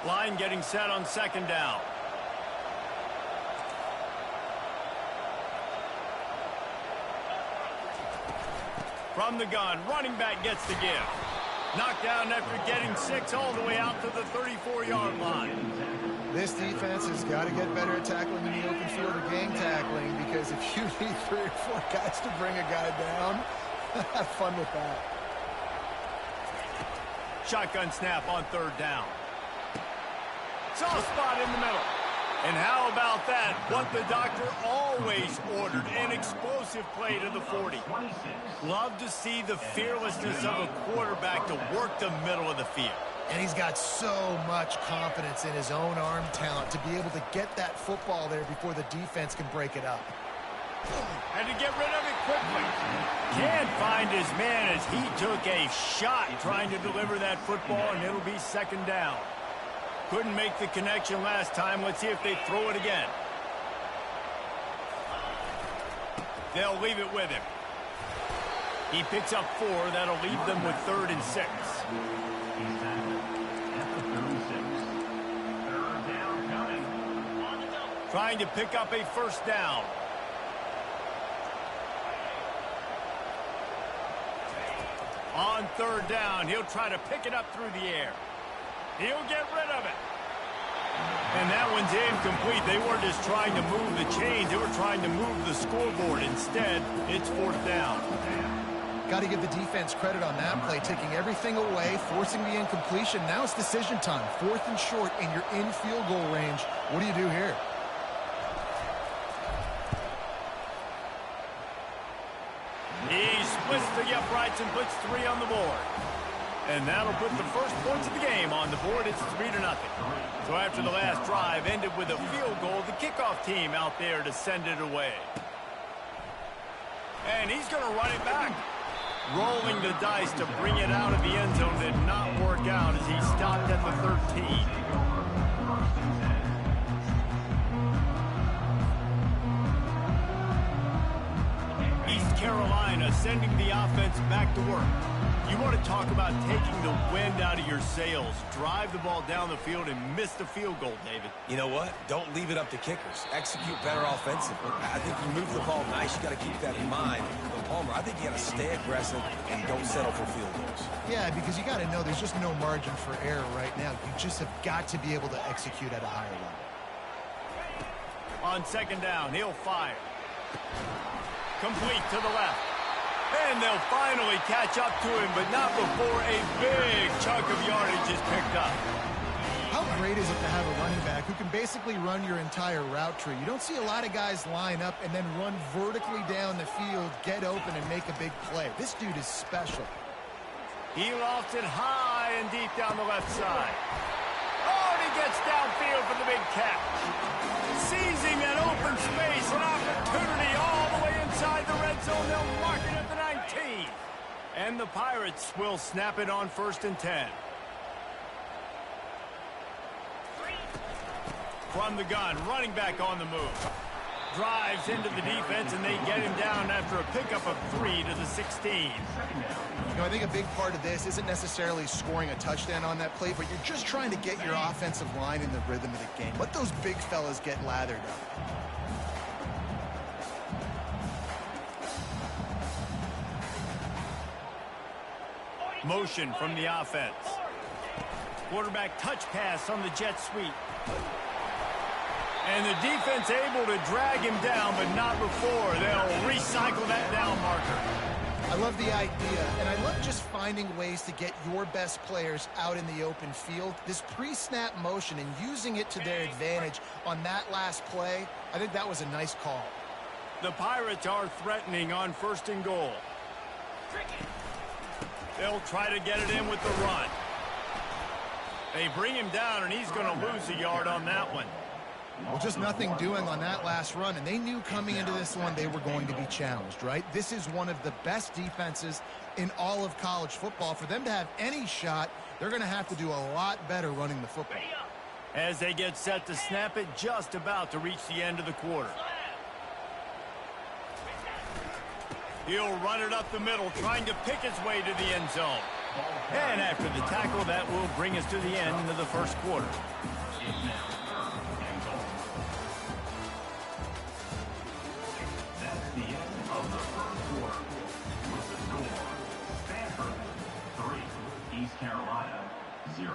Line getting set on second down. From the gun, running back gets the give. Knocked down after getting 6 all the way out to the 34-yard line. This defense has got to get better at tackling in the open field or gang tackling, because if you need 3 or 4 guys to bring a guy down, have fun with that. Shotgun snap on third down. Soft spot in the middle. And how about that? What the doctor always ordered, an explosive play to the 40. Love to see the fearlessness of a quarterback to work the middle of the field. And he's got so much confidence in his own arm talent to be able to get that football there before the defense can break it up. And to get rid of it quickly. Can't find his man as he took a shot trying to deliver that football, and it'll be second down. Couldn't make the connection last time. Let's see if they throw it again. They'll leave it with him. He picks up 4. That'll leave them with 3rd and 6. Trying to pick up a first down. On third down, he'll try to pick it up through the air. He'll get rid of it. And that one's incomplete. They weren't just trying to move the chains. They were trying to move the scoreboard. Instead, it's 4th down. Got to give the defense credit on that play, taking everything away, forcing the incompletion. Now it's decision time. 4th and short, and you're in field goal range. What do you do here? He splits the uprights and puts 3 on the board. And that'll put the first points of the game on the board. It's 3-0. So after the last drive ended with a field goal, the kickoff team out there to send it away. And he's going to run it back. Rolling the dice to bring it out of the end zone did not work out as he stopped at the 13. Carolina sending the offense back to work. You want to talk about taking the wind out of your sails. Drive the ball down the field and miss the field goal, David. You know what? Don't leave it up to kickers. Execute better offensively. I think you move the ball nice. You got to keep that in mind. But Palmer, I think you got to stay aggressive and don't settle for field goals. Yeah, because you got to know there's just no margin for error right now. You just have got to be able to execute at a higher level. On second down, he'll fire. Complete to the left. And they'll finally catch up to him, but not before a big chunk of yardage is picked up. How great is it to have a running back who can basically run your entire route tree? You don't see a lot of guys line up and then run vertically down the field, get open, and make a big play. This dude is special. He lofts it high and deep down the left side. Oh, and he gets downfield for the big catch. Seizing that open space, an opportunity all the way inside the red zone. They'll mark it at the 19. And the Pirates will snap it on 1st and 10. From the gun, running back on the move. Drives into the defense, and they get him down after a pickup of 3 to the 16. You know, I think a big part of this isn't necessarily scoring a touchdown on that play, but you're just trying to get your offensive line in the rhythm of the game. Let those big fellas get lathered up. Motion from the offense. Quarterback touch pass on the jet sweep. And the defense able to drag him down, but not before. They'll recycle that down marker. I love the idea, and I love just finding ways to get your best players out in the open field. This pre-snap motion and using it to their advantage on that last play, I think that was a nice call. The Pirates are threatening on 1st and goal. They'll try to get it in with the run. They bring him down, and he's going to lose a yard on that one. Well, just nothing doing on that last run, and they knew coming into this one they were going to be challenged, right? This is one of the best defenses in all of college football. For them to have any shot, they're going to have to do a lot better running the football. As they get set to snap it, just about to reach the end of the quarter. He'll run it up the middle, trying to pick his way to the end zone. And after the tackle, that will bring us to the end of the first quarter. That's the end of the first quarter. With the score, Stanford 3, East Carolina 0.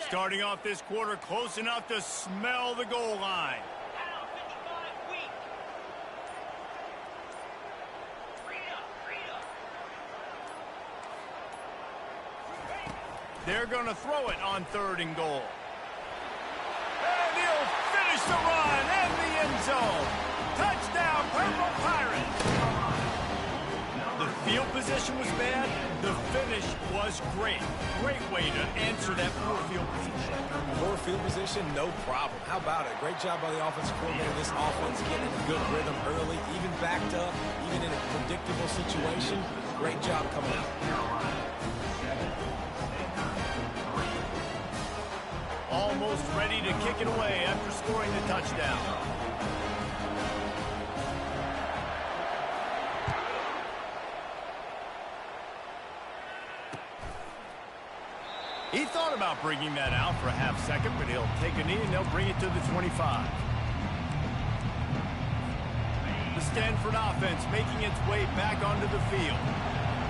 Starting off this quarter close enough to smell the goal line. They're going to throw it on 3rd and goal. And he'll finish the run in the end zone. Touchdown, Purple Pirates. The field position was bad. The finish was great. Great way to answer that poor field position. Poor field position, no problem. How about it? Great job by the offensive coordinator. This offense getting in a good rhythm early, even backed up, even in a predictable situation. Great job coming out. Almost ready to kick it away after scoring the touchdown. He thought about bringing that out for a half second, but he'll take a knee and they'll bring it to the 25. The Stanford offense making its way back onto the field.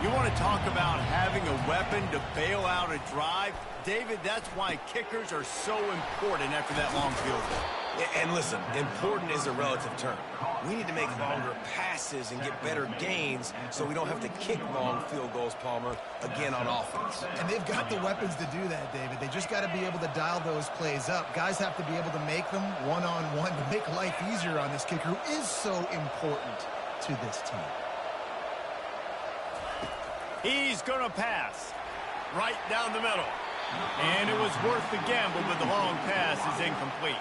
You want to talk about having a weapon to bail out a drive? David, that's why kickers are so important after that long field goal. And listen, important is a relative term. We need to make longer passes and get better gains so we don't have to kick long field goals, Palmer, again on offense. And they've got the weapons to do that, David. They just got to be able to dial those plays up. Guys have to be able to make them one-on-one to make life easier on this kicker, who is so important to this team. He's going to pass right down the middle. And it was worth the gamble, but the long pass is incomplete.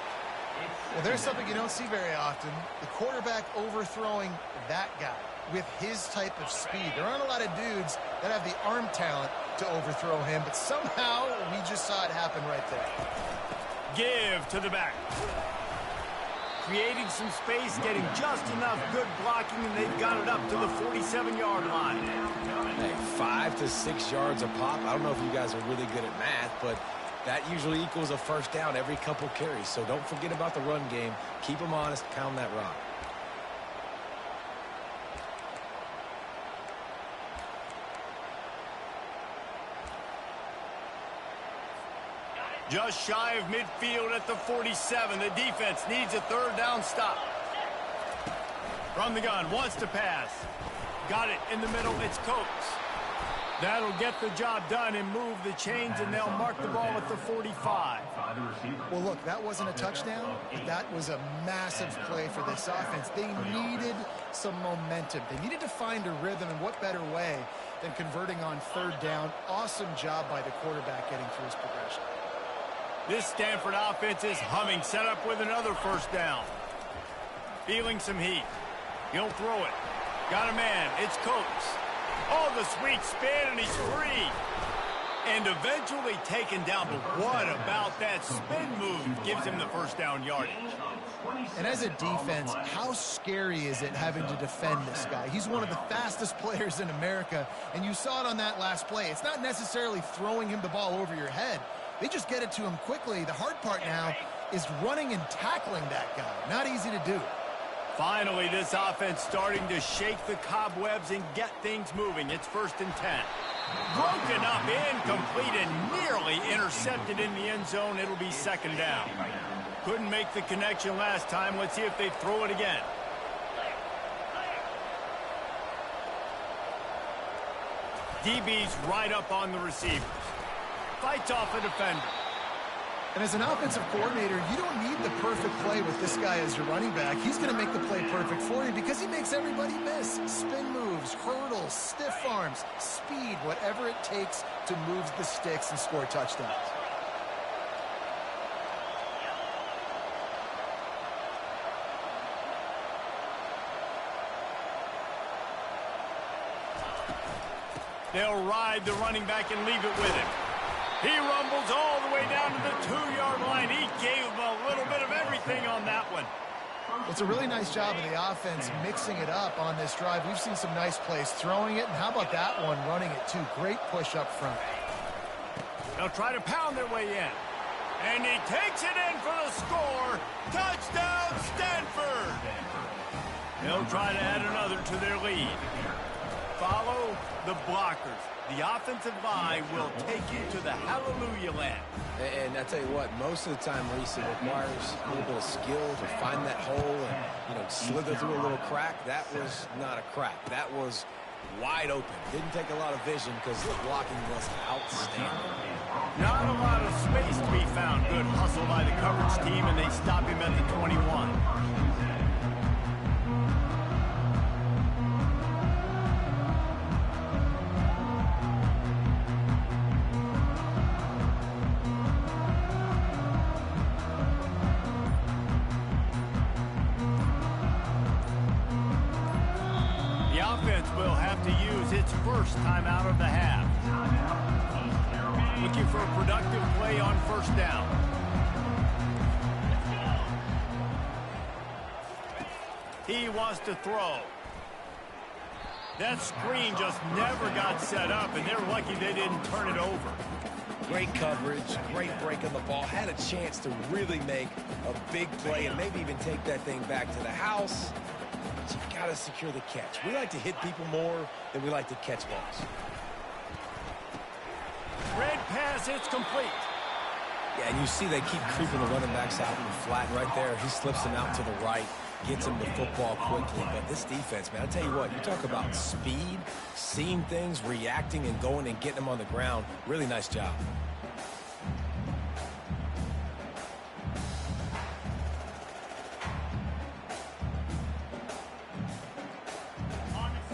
Well, there's something you don't see very often. The quarterback overthrowing that guy with his type of speed. There aren't a lot of dudes that have the arm talent to overthrow him, but somehow we just saw it happen right there. Give to the back. Creating some space, getting just enough good blocking, and they've got it up to the 47-yard line. Hey, 5 to 6 yards a pop. I don't know if you guys are really good at math, but that usually equals a first down every couple carries. So don't forget about the run game. Keep them honest, pound that rock. Just shy of midfield at the 47. The defense needs a 3rd down stop. From the gun, wants to pass. Got it in the middle. It's Coates. That'll get the job done and move the chains, and they'll mark the ball at the 45. Well, look, that wasn't a touchdown, but that was a massive play for this offense. They needed some momentum. They needed to find a rhythm, and what better way than converting on 3rd down. Awesome job by the quarterback getting through his progression. This Stanford offense is humming, set up with another 1st down. Feeling some heat. He'll throw it. Got a man. It's Coates. Oh, the sweet spin, and he's free. And eventually taken down. But what about that spin move gives him the 1st down yardage? And as a defense, how scary is it having to defend this guy? He's one of the fastest players in America, and you saw it on that last play. It's not necessarily throwing him the ball over your head. They just get it to him quickly. The hard part now is running and tackling that guy. Not easy to do. Finally, this offense starting to shake the cobwebs and get things moving. It's 1st and 10. Broken up, incomplete, and nearly intercepted in the end zone. It'll be 2nd down. Couldn't make the connection last time. Let's see if they throw it again. DB's right up on the receivers. Fights off a defender. And as an offensive coordinator, you don't need the perfect play with this guy as your running back. He's going to make the play perfect for you because he makes everybody miss. Spin moves, hurdles, stiff arms, speed, whatever it takes to move the sticks and score touchdowns. They'll ride the running back and leave it with him. He rumbles all the way down to the 2-yard line. He gave him a little bit of everything on that one. It's a really nice job of the offense mixing it up on this drive. We've seen some nice plays throwing it, and how about that one running it too? Great push up front. They'll try to pound their way in. And he takes it in for the score. Touchdown, Stanford! They'll try to add another to their lead. Follow the blockers. The offensive line will take you to the hallelujah land. And I tell you what, most of the time, Reese, it requires a little bit of skill to find that hole and, slither through a little crack. That was not a crack. That was wide open. Didn't take a lot of vision because the blocking was outstanding. Not a lot of space to be found. Good hustle by the coverage team, and they stop him at the 21. Will have to use its first timeout of the half. Looking for a productive play on first down. He wants to throw. That screen just never got set up, and they're lucky they didn't turn it over. Great coverage, great break on the ball. Had a chance to really make a big play and maybe even take that thing back to the house. So you got to secure the catch. We like to hit people more than we like to catch balls. Red pass, it's complete. Yeah, and you see they keep creeping the running backs out in the flat right there. He slips them out to the right, gets him the football quickly. But this defense, man, I tell you what, you talk about speed, seeing things, reacting, and going and getting them on the ground. Really nice job.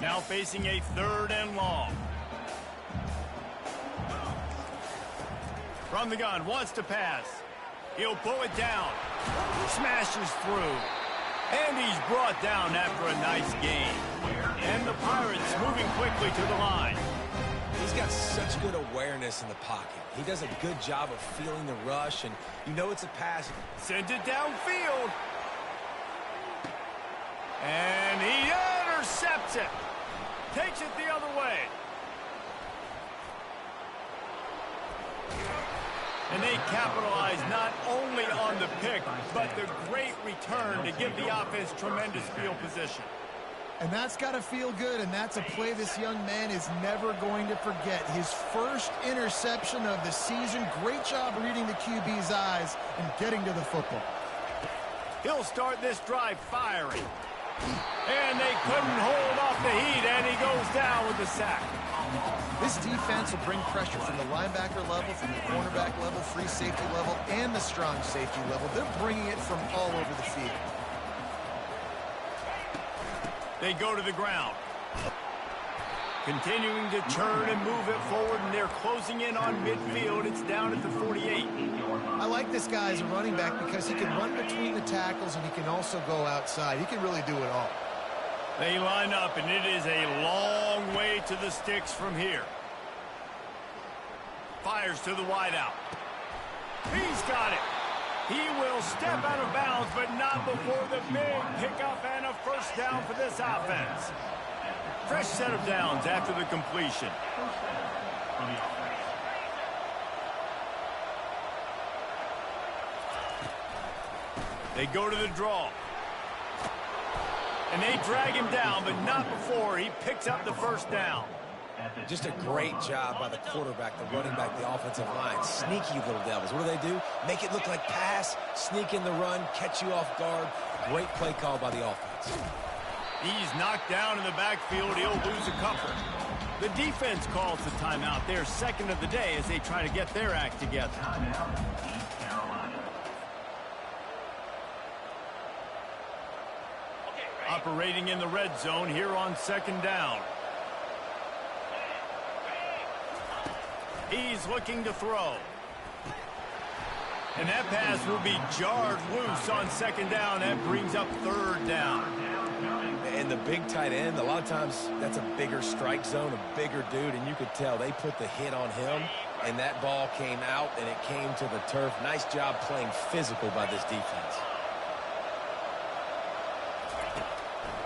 Now facing a 3rd and long. From the gun, wants to pass. He'll pull it down. Smashes through. And he's brought down after a nice gain. And the Pirates moving quickly to the line. He's got such good awareness in the pocket. He does a good job of feeling the rush, and you know it's a pass. Sends it downfield. And he intercepts it. Takes it the other way. And they capitalize not only on the pick, but the great return to give the offense tremendous field position. And that's got to feel good, and that's a play this young man is never going to forget. His first interception of the season. Great job reading the QB's eyes and getting to the football. He'll start this drive firing. And they couldn't hold off the heat, and he goes down with the sack. This defense will bring pressure from the linebacker level, from the cornerback level, free safety level, and the strong safety level. They're bringing it from all over the field. They go to the ground. Continuing to churn and move it forward, and they're closing in on midfield. It's down at the 48. I like this guy as a running back because he can run between the tackles and he can also go outside. He can really do it all. They line up, and it is a long way to the sticks from here. Fires to the wideout. He's got it. He will step out of bounds, but not before the big pickup and a first down for this offense. Fresh set of downs after the completion. They go to the draw. And they drag him down, but not before he picks up the first down. Just a great job by the quarterback, the running back, the offensive line. Sneaky little devils. What do? Make it look like pass, sneak in the run, catch you off guard. Great play call by the offense. He's knocked down in the backfield. He'll lose a couple. The defense calls the timeout. They're second of the day as they try to get their act together. Operating in the red zone here on second down. He's looking to throw. And that pass will be jarred loose on second down. That brings up third down. And the big tight end, a lot of times that's a bigger strike zone, a bigger dude, and you could tell they put the hit on him, and that ball came out, and it came to the turf. Nice job playing physical by this defense.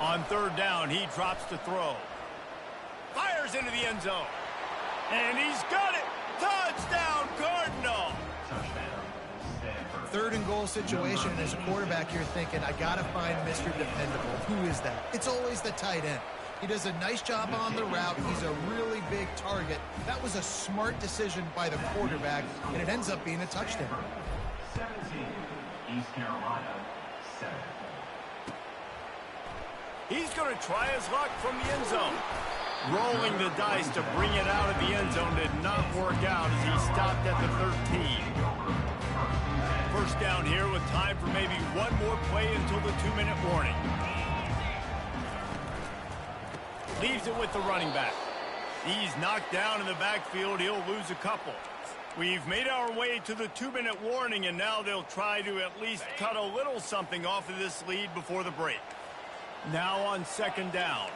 On third down, he drops to throw. Fires into the end zone. And he's got it. Touchdown, Cardinal. Third and goal situation, and as a quarterback, you're thinking, I got to find Mr. Dependable. Who is that? It's always the tight end. He does a nice job on the route. He's a really big target. That was a smart decision by the quarterback, and it ends up being a touchdown. 17, East Carolina, 7. He's going to try his luck from the end zone. Rolling the dice to bring it out of the end zone did not work out as he stopped at the 13. First down here with time for maybe one more play until the 2-minute warning. Leaves it with the running back. He's knocked down in the backfield. He'll lose a couple. We've made our way to the 2-minute warning, and now they'll try to at least cut a little something off of this lead before the break. Now on second down.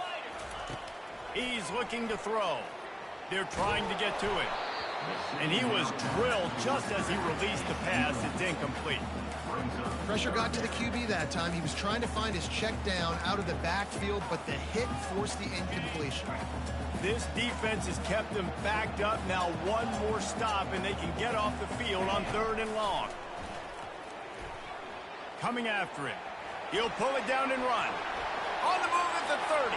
He's looking to throw. They're trying to get to it. And he was drilled just as he released the pass. It's incomplete. Pressure got to the QB that time. He was trying to find his check down out of the backfield, but the hit forced the incompletion. This defense has kept them backed up. Now one more stop, and they can get off the field on third and long. Coming after it. He'll pull it down and run. On the move at the 30.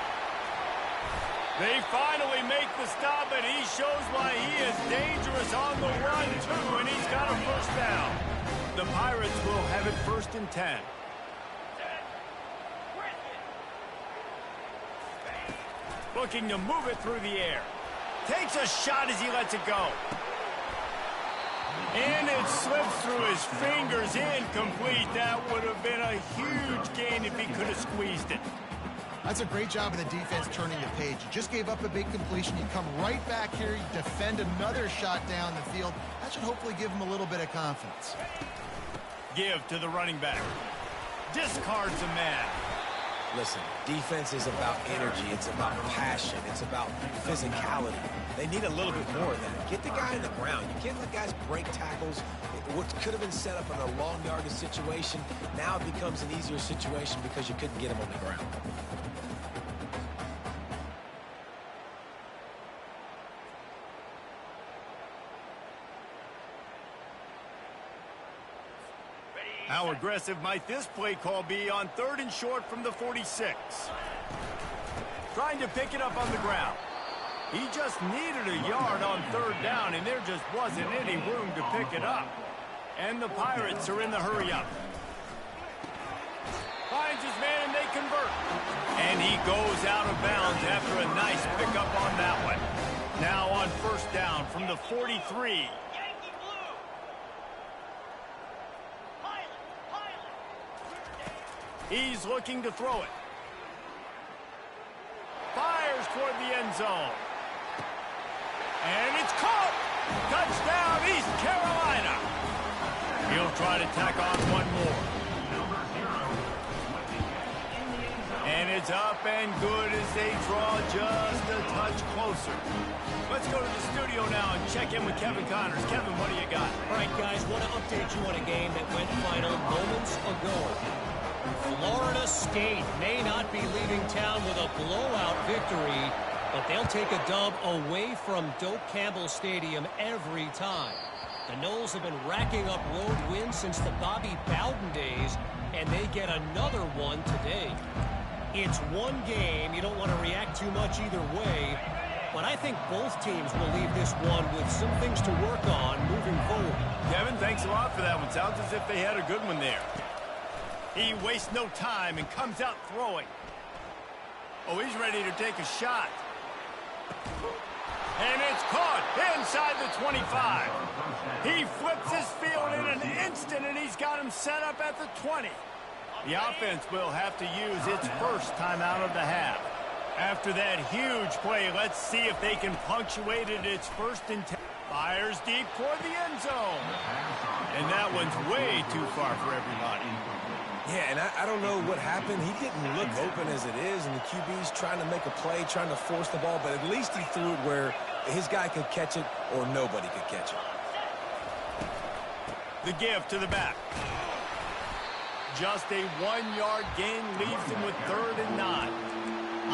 They finally make the stop, and he shows why he is dangerous on the run, too, and he's got a first down. The Pirates will have it 1st and 10. Looking to move it through the air. Takes a shot as he lets it go. And it slips through his fingers, incomplete. That would have been a huge gain if he could have squeezed it. That's a great job of the defense turning the page. You just gave up a big completion. You come right back here, you defend another shot down the field. That should hopefully give him a little bit of confidence. Give to the running back. Discards a man. Listen, defense is about energy. It's about passion. It's about physicality. They need a little bit more of that. Get the guy in the ground. You can't let guys break tackles. What could have been set up in a long yardage situation, now it becomes an easier situation because you couldn't get him on the ground. How aggressive might this play call be on 3rd and short from the 46? Trying to pick it up on the ground. He just needed a yard on 3rd down, and there just wasn't any room to pick it up. And the Pirates are in the hurry-up. Finds his man, and they convert. And he goes out of bounds after a nice pickup on that one. Now on 1st down from the 43. He's looking to throw it. Fires toward the end zone. And it's caught. Touchdown, East Carolina. He'll try to tack on one more. And it's up and good as they draw just a touch closer. Let's go to the studio now and check in with Kevin Connors. Kevin, what do you got? All right, guys, want to update you on a game that went final moments ago. Florida State may not be leaving town with a blowout victory, but they'll take a dub away from Doak Campbell Stadium every time. The Noles have been racking up road wins since the Bobby Bowden days, and they get another one today. It's one game. You don't want to react too much either way, but I think both teams will leave this one with some things to work on moving forward. Kevin, thanks a lot for that one. Sounds as if they had a good one there. He wastes no time and comes out throwing. Oh, he's ready to take a shot. And it's caught inside the 25. He flips his field in an instant, and he's got him set up at the 20. The offense will have to use its first timeout of the half. After that huge play, let's see if they can punctuate it. It's 1st and 10. Fires deep toward the end zone. And that one's way too far for everybody. Yeah, and I don't know what happened. He didn't look open as it is, and the QB's trying to make a play, trying to force the ball, but at least he threw it where his guy could catch it or nobody could catch it. The give to the back. Just a 1-yard gain leaves them with 3rd and 9.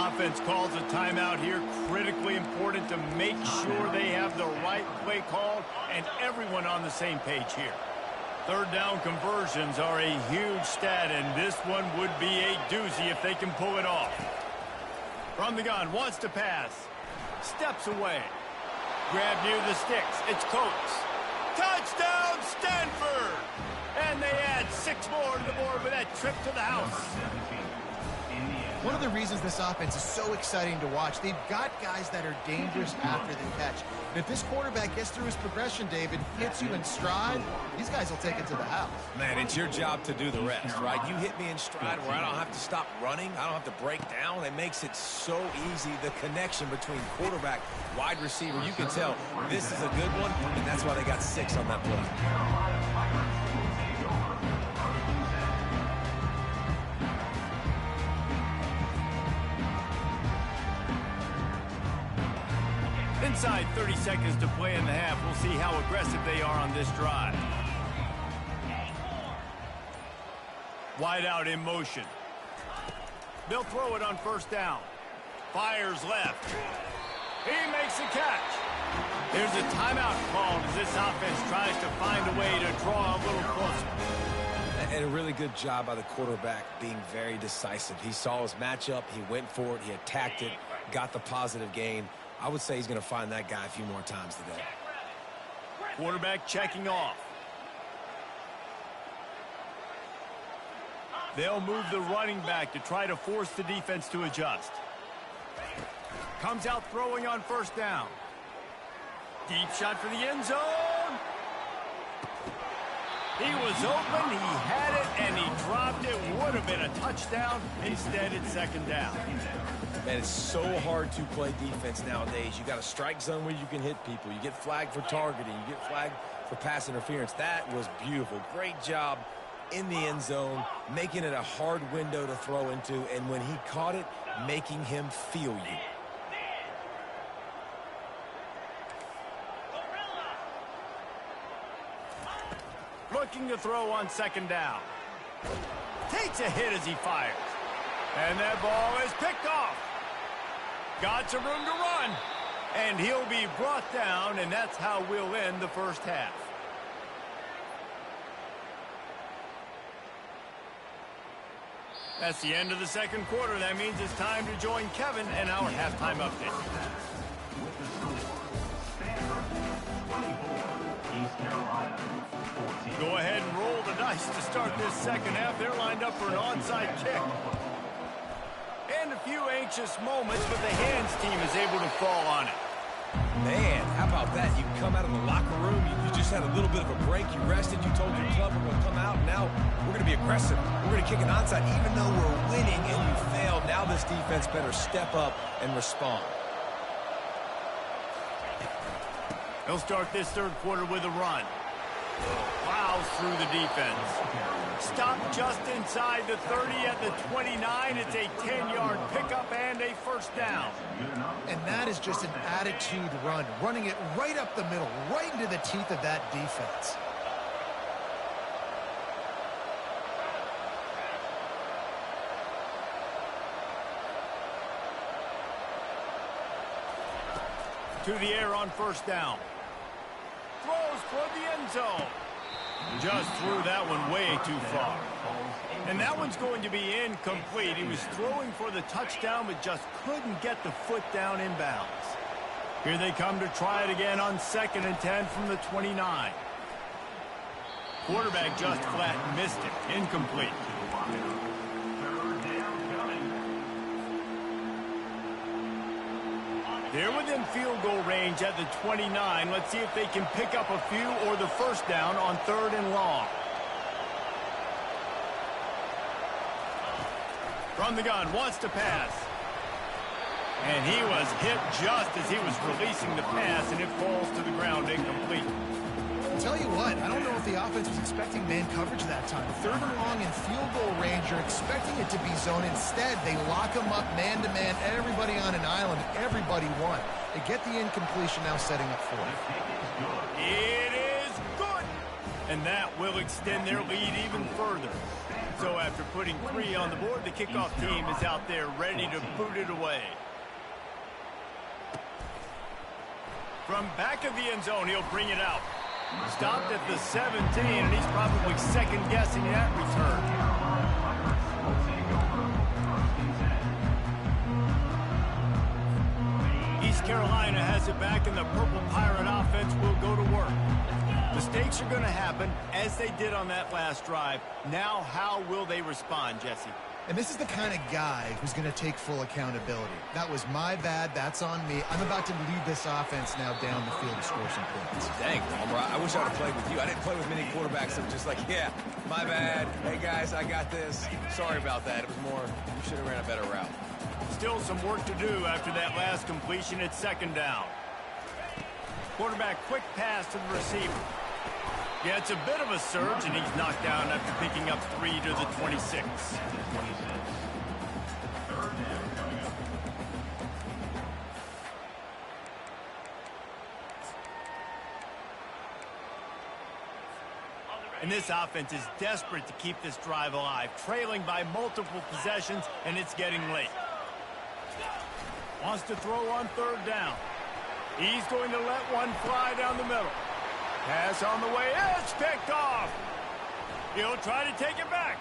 Offense calls a timeout here. Critically important to make sure they have the right play called and everyone on the same page here. 3rd down conversions are a huge stat, and this one would be a doozy if they can pull it off. From the gun, wants to pass. Steps away. Grab near the sticks. It's Coates. Touchdown, Stanford! And they add 6 more to the board with that trip to the house. One of the reasons this offense is so exciting to watch, they've got guys that are dangerous after the catch. And if this quarterback gets through his progression, David, hits you in stride, these guys will take it to the house. Man, it's your job to do the rest, right? You hit me in stride where I don't have to stop running. I don't have to break down. It makes it so easy, the connection between quarterback, wide receiver. You can tell this is a good one, and that's why they got 6 on that play. Inside 30 seconds to play in the half. We'll see how aggressive they are on this drive. Wide out in motion. They'll throw it on 1st down. Fires left. He makes the catch. There's a timeout called as this offense tries to find a way to draw a little closer. And a really good job by the quarterback being very decisive. He saw his matchup. He went for it. He attacked it. Got the positive gain. I would say he's going to find that guy a few more times today. Quarterback checking off. They'll move the running back to try to force the defense to adjust. Comes out throwing on 1st down. Deep shot for the end zone. He was open, he had it, and he dropped it. Would have been a touchdown. Instead, it's 2nd down. Man, it's so hard to play defense nowadays. You got a strike zone where you can hit people. You get flagged for targeting. You get flagged for pass interference. That was beautiful. Great job in the end zone, making it a hard window to throw into, and when he caught it, making him feel you. Looking to throw on 2nd down. Takes a hit as he fires. And that ball is picked off. Got some room to run. And he'll be brought down, and that's how we'll end the 1st half. That's the end of the 2nd quarter. That means it's time to join Kevin and our halftime update. With the score, Stanford 24, East Carolina 14. Go ahead and roll the dice to start this 2nd half. They're lined up for an onside kick. And a few anxious moments, but the hands team is able to fall on it. Man, how about that? You come out of the locker room, you just had a little bit of a break, you rested, you told your club we're going to come out, and now we're going to be aggressive. We're going to kick an onside, even though we're winning and you failed. Now this defense better step up and respond. They'll start this 3rd quarter with a run. Plows through the defense. Stopped just inside the 30 at the 29. It's a 10-yard pickup and a 1st down. And that is just an attitude run, running it right up the middle, right into the teeth of that defense. To the air on 1st down. Throws toward the end zone. Just threw that one way too far. And that one's going to be incomplete. He was throwing for the touchdown, but just couldn't get the foot down inbounds. Here they come to try it again on 2nd and 10 from the 29. Quarterback just flat missed it. Incomplete. They're within field goal range at the 29. Let's see if they can pick up a few or the 1st down on 3rd and long. From the gun, wants to pass. And he was hit just as he was releasing the pass, and it falls to the ground incomplete. tell you what, I don't know if the offense was expecting man coverage that time. 3rd and long in field goal range, you're expecting it to be zone. Instead, they lock them up man-to-man, everybody on an island, everybody won. They get the incompletion, now setting up 4th. It is good! And that will extend their lead even further. So after putting 3 on the board, the kickoff team is out there ready to boot it away. From back of the end zone, he'll bring it out. Stopped at the 17, and he's probably second-guessing that return. East Carolina has it back, and the Purple Pirate offense will go to work. Mistakes are going to happen, as they did on that last drive. Now, how will they respond, Jesse? And this is the kind of guy who's going to take full accountability. That was my bad. That's on me. I'm about to lead this offense now down the field to score some points. Dang, Palmer, I wish I would have played with you. I didn't play with many quarterbacks that were just like, yeah, my bad. Hey, guys, I got this. Sorry about that. It was more, you should have ran a better route. Still some work to do after that last completion at 2nd down. Quarterback quick pass to the receiver. Yeah, it's a bit of a surge, and he's knocked down after picking up 3 to the 26. And this offense is desperate to keep this drive alive, trailing by multiple possessions, and it's getting late. Wants to throw on 3rd down. He's going to let one fly down the middle. Pass on the way. It's picked off. He'll try to take it back.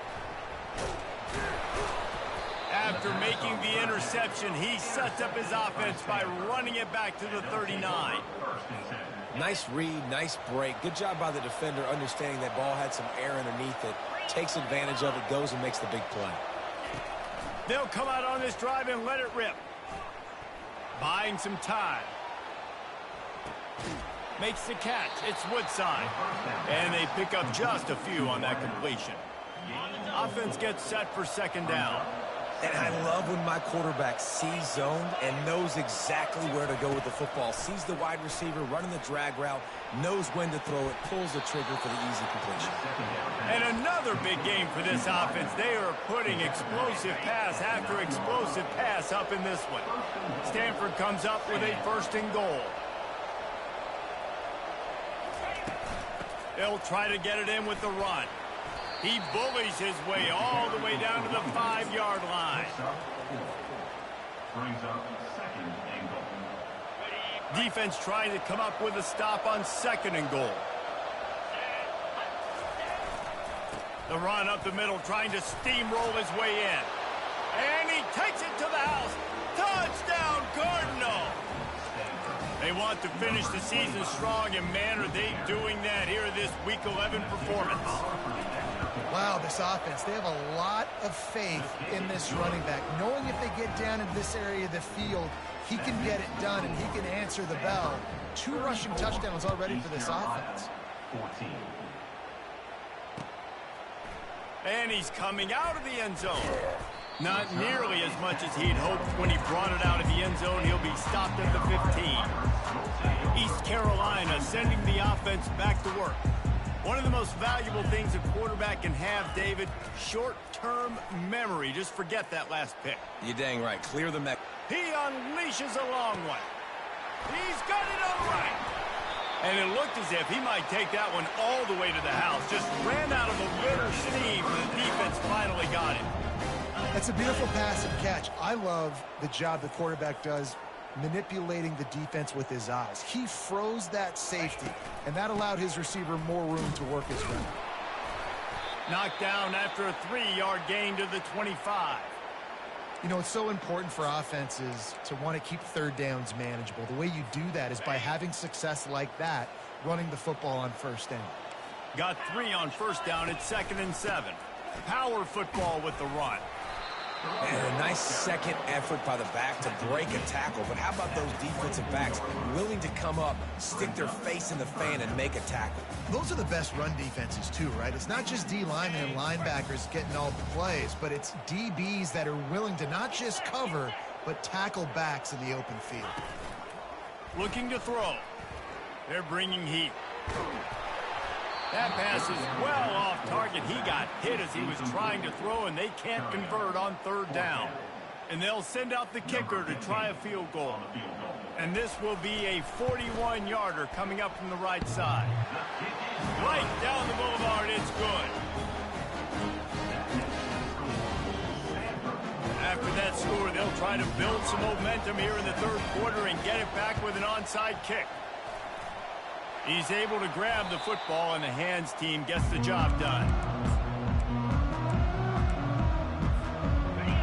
After making the interception, he sets up his offense by running it back to the 39. Nice read, nice break. Good job by the defender understanding that ball had some air underneath it. Takes advantage of it, goes and makes the big play. They'll come out on this drive and let it rip. Buying some time. Makes the catch. It's Woodside. And they pick up just a few on that completion. Offense gets set for 2nd down. And I love when my quarterback sees zone and knows exactly where to go with the football. Sees the wide receiver running the drag route, knows when to throw it, pulls the trigger for the easy completion. And another big game for this offense. They are putting explosive pass after explosive pass up in this one. Stanford comes up with a 1st and goal. They'll try to get it in with the run. He bullies his way all the way down to the 5-yard line. Brings up 2nd and goal. Defense trying to come up with a stop on 2nd and goal. The run up the middle, trying to steamroll his way in. And he takes it to the house. Touchdown, Cardinal! They want to finish the season strong, and man, are they doing that here in this Week 11 performance. Wow, this offense, they have a lot of faith in this running back, knowing if they get down into this area of the field, he can get it done and he can answer the bell. 2 rushing touchdowns already for this offense. 14. And he's coming out of the end zone. Not nearly as much as he'd hoped when he brought it out of the end zone. He'll be stopped at the 15. East Carolina sending the offense back to work. One of the most valuable things a quarterback can have, David, short-term memory. Just forget that last pick. You're dang right. Clear the mech. He unleashes a long one. He's got it all right. And it looked as if he might take that one all the way to the house. Just ran out of a little steam, and the defense finally got him. It's a beautiful pass and catch. I love the job the quarterback does manipulating the defense with his eyes. He froze that safety, and that allowed his receiver more room to work his route. Knocked down after a 3-yard gain to the 25. You know, it's so important for offenses to want to keep 3rd downs manageable. The way you do that is by having success like that, running the football on 1st down. Got 3 on 1st down at 2nd and 7. Power football with the run. And a nice second effort by the back to break a tackle. But how about those defensive backs willing to come up, stick their face in the fan, and make a tackle? Those are the best run defenses, too, right? It's not just D linemen and linebackers getting all the plays, but it's DBs that are willing to not just cover, but tackle backs in the open field. Looking to throw. They're bringing heat. That pass is well off target. He got hit as he was trying to throw, and they can't convert on third down. And they'll send out the kicker to try a field goal. And this will be a 41-yarder coming up from the right side. Right down the boulevard, it's good. After that score, they'll try to build some momentum here in the third quarter and get it back with an onside kick. He's able to grab the football, and the hands team gets the job done.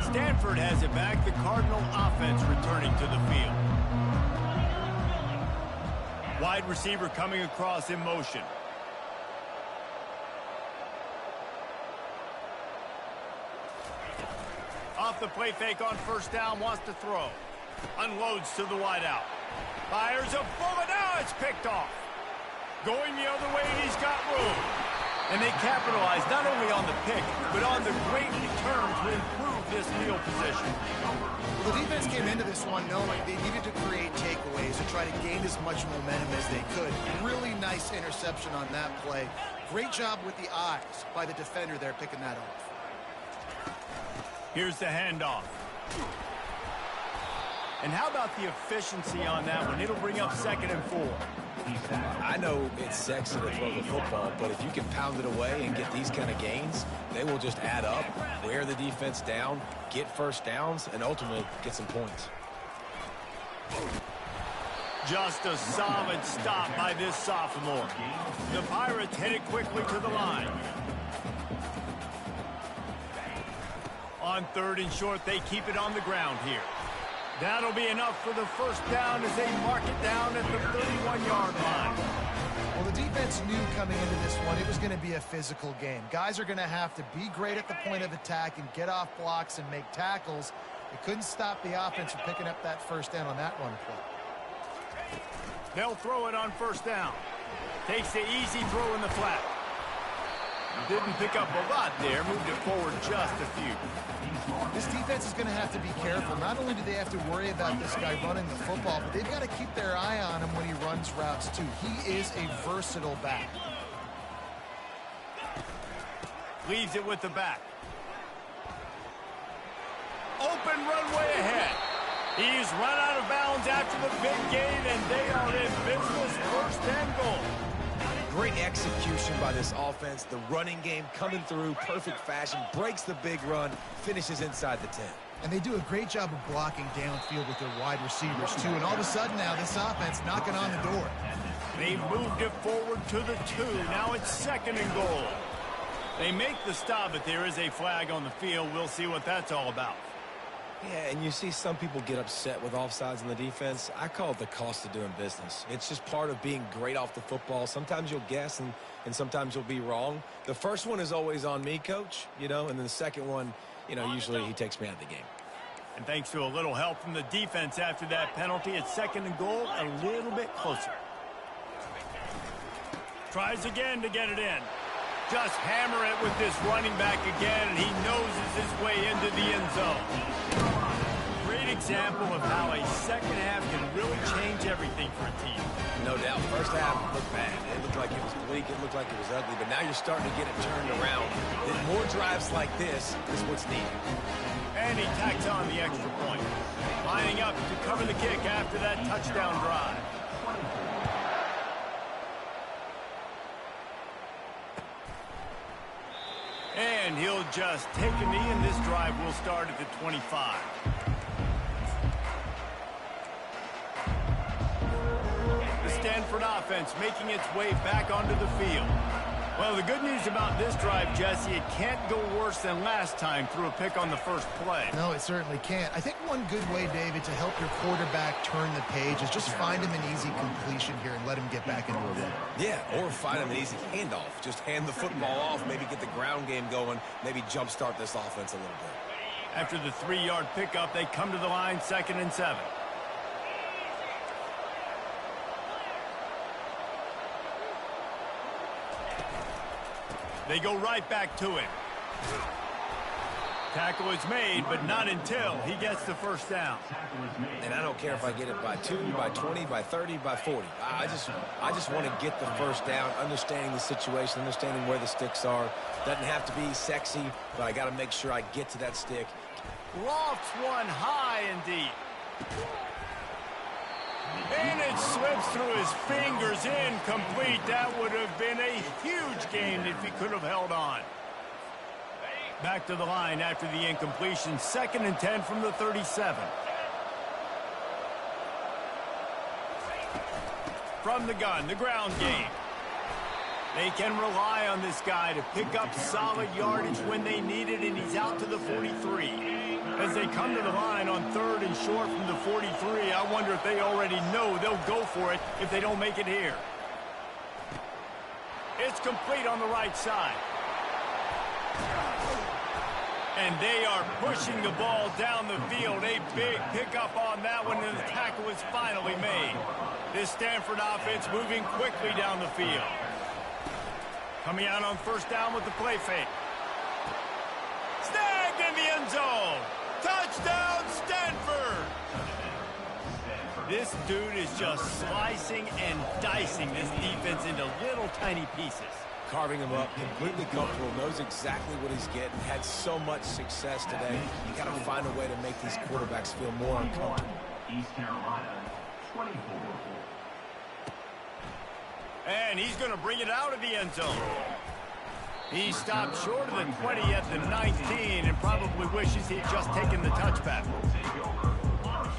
Stanford has it back. The Cardinal offense returning to the field. Wide receiver coming across in motion. Off the play fake on first down, wants to throw. Unloads to the wideout. Fires a bullet. Now it's picked off. Going the other way, and he's got room. And they capitalize not only on the pick, but on the great return to improve this field position. Well, the defense came into this one knowing they needed to create takeaways and try to gain as much momentum as they could. Really nice interception on that play. Great job with the eyes by the defender there picking that off. Here's the handoff. And how about the efficiency on that one? It'll bring up 2nd and 4. I know it's sexy to throw the football, but if you can pound it away and get these kind of gains, they will just add up, wear the defense down, get first downs, and ultimately get some points. Just a solid stop by this sophomore. The Pirates headed quickly to the line. On 3rd and short, they keep it on the ground here. That'll be enough for the first down as they mark it down at the 31-yard line. Well, the defense knew coming into this one it was going to be a physical game. Guys are going to have to be great at the point of attack and get off blocks and make tackles. They couldn't stop the offense from picking up that first down on that run play. They'll throw it on first down. Takes the easy throw in the flat. Didn't pick up a lot there. Moved it forward just a few. This defense is going to have to be careful. Not only do they have to worry about this guy running the football, but they've got to keep their eye on him when he runs routes too. He is a versatile back. Leaves it with the back. Open runway ahead. He's run out of bounds after the big gain, and they are in business. 1st and goal. Great execution by this offense. The running game coming through, perfect fashion, breaks the big run, finishes inside the 10. And they do a great job of blocking downfield with their wide receivers, too. And all of a sudden now, this offense knocking on the door. They've moved it forward to the 2. Now it's 2nd and goal. They make the stop, but there is a flag on the field. We'll see what that's all about. Yeah, and you see some people get upset with offsides in the defense. I call it the cost of doing business. It's just part of being great off the football. Sometimes you'll guess, and sometimes you'll be wrong. The first one is always on me, Coach, and then the second one, usually he takes me out of the game. And thanks to a little help from the defense after that penalty, it's 2nd and goal, a little bit closer. Tries again to get it in. Just hammer it with this running back again, and he noses his way into the end zone. Great example of how a second half can really change everything for a team. No doubt. First half looked bad. It looked like it was bleak. It looked like it was ugly. But now you're starting to get it turned around. More drives like this is what's needed. And he tacks on the extra point. Lining up to cover the kick after that touchdown drive. And he'll just take a knee, and this drive will start at the 25. The Stanford offense making its way back onto the field. Well, the good news about this drive, Jesse, it can't go worse than last time through a pick on the first play. No, it certainly can't. I think one good way, David, to help your quarterback turn the page is just find him an easy completion here and let him get back into a rhythm. Yeah, or find him an easy handoff. Just hand the football off, maybe get the ground game going, maybe jumpstart this offense a little bit. After the 3-yard pickup, they come to the line 2nd and 7. They go right back to him. Tackle is made, but not until he gets the first down. And I don't care if I get it by 2, by 20, by 30, by 40. I just want to get the first down, understanding the situation, understanding where the sticks are. Doesn't have to be sexy, but I got to make sure I get to that stick. Lofts one high and deep. And it slips through his fingers, incomplete. That would have been a huge gain if he could have held on. Back to the line after the incompletion. 2nd and 10 from the 37. From the gun, the ground game. They can rely on this guy to pick up solid yardage when they need it, and he's out to the 43. As they come to the line on 3rd and short from the 43, I wonder if they already know they'll go for it if they don't make it here. It's complete on the right side. And they are pushing the ball down the field. A big pickup on that one, and the tackle is finally made. This Stanford offense moving quickly down the field. Coming out on 1st down with the play fake. Snagged in the end zone. Touchdown, Stanford! This dude is just slicing and dicing this defense into little tiny pieces. Carving him up, completely comfortable, knows exactly what he's getting, had so much success today. You got to find a way to make these quarterbacks feel more uncomfortable. East Carolina, 24. And he's going to bring it out of the end zone. He stopped short of the 20 at the 19 and probably wishes he'd just taken the touchback.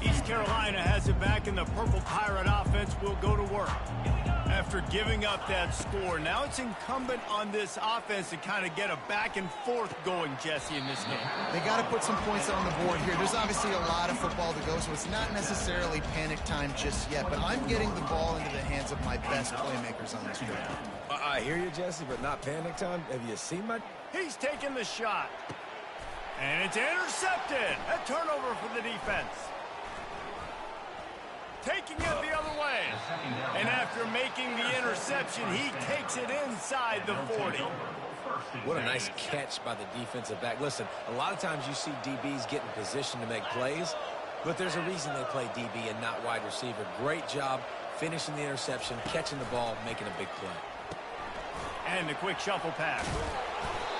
East Carolina has it back, and the Purple Pirate offense will go to work. After giving up that score, now it's incumbent on this offense to kind of get a back and forth going, Jesse, in this game. They got to put some points on the board here. There's obviously a lot of football to go, so it's not necessarily panic time just yet, but I'm getting the ball into the hands of my best playmakers on this drive. I hear you, Jesse, but not panic time. Have you seen my... He's taking the shot. And it's intercepted. A turnover for the defense. Taking it the other way. And after making the interception, he takes it inside the 40. What a nice catch by the defensive back. Listen, a lot of times you see DBs get in position to make plays, but there's a reason they play DB and not wide receiver. Great job finishing the interception, catching the ball, making a big play. And the quick shuffle pass.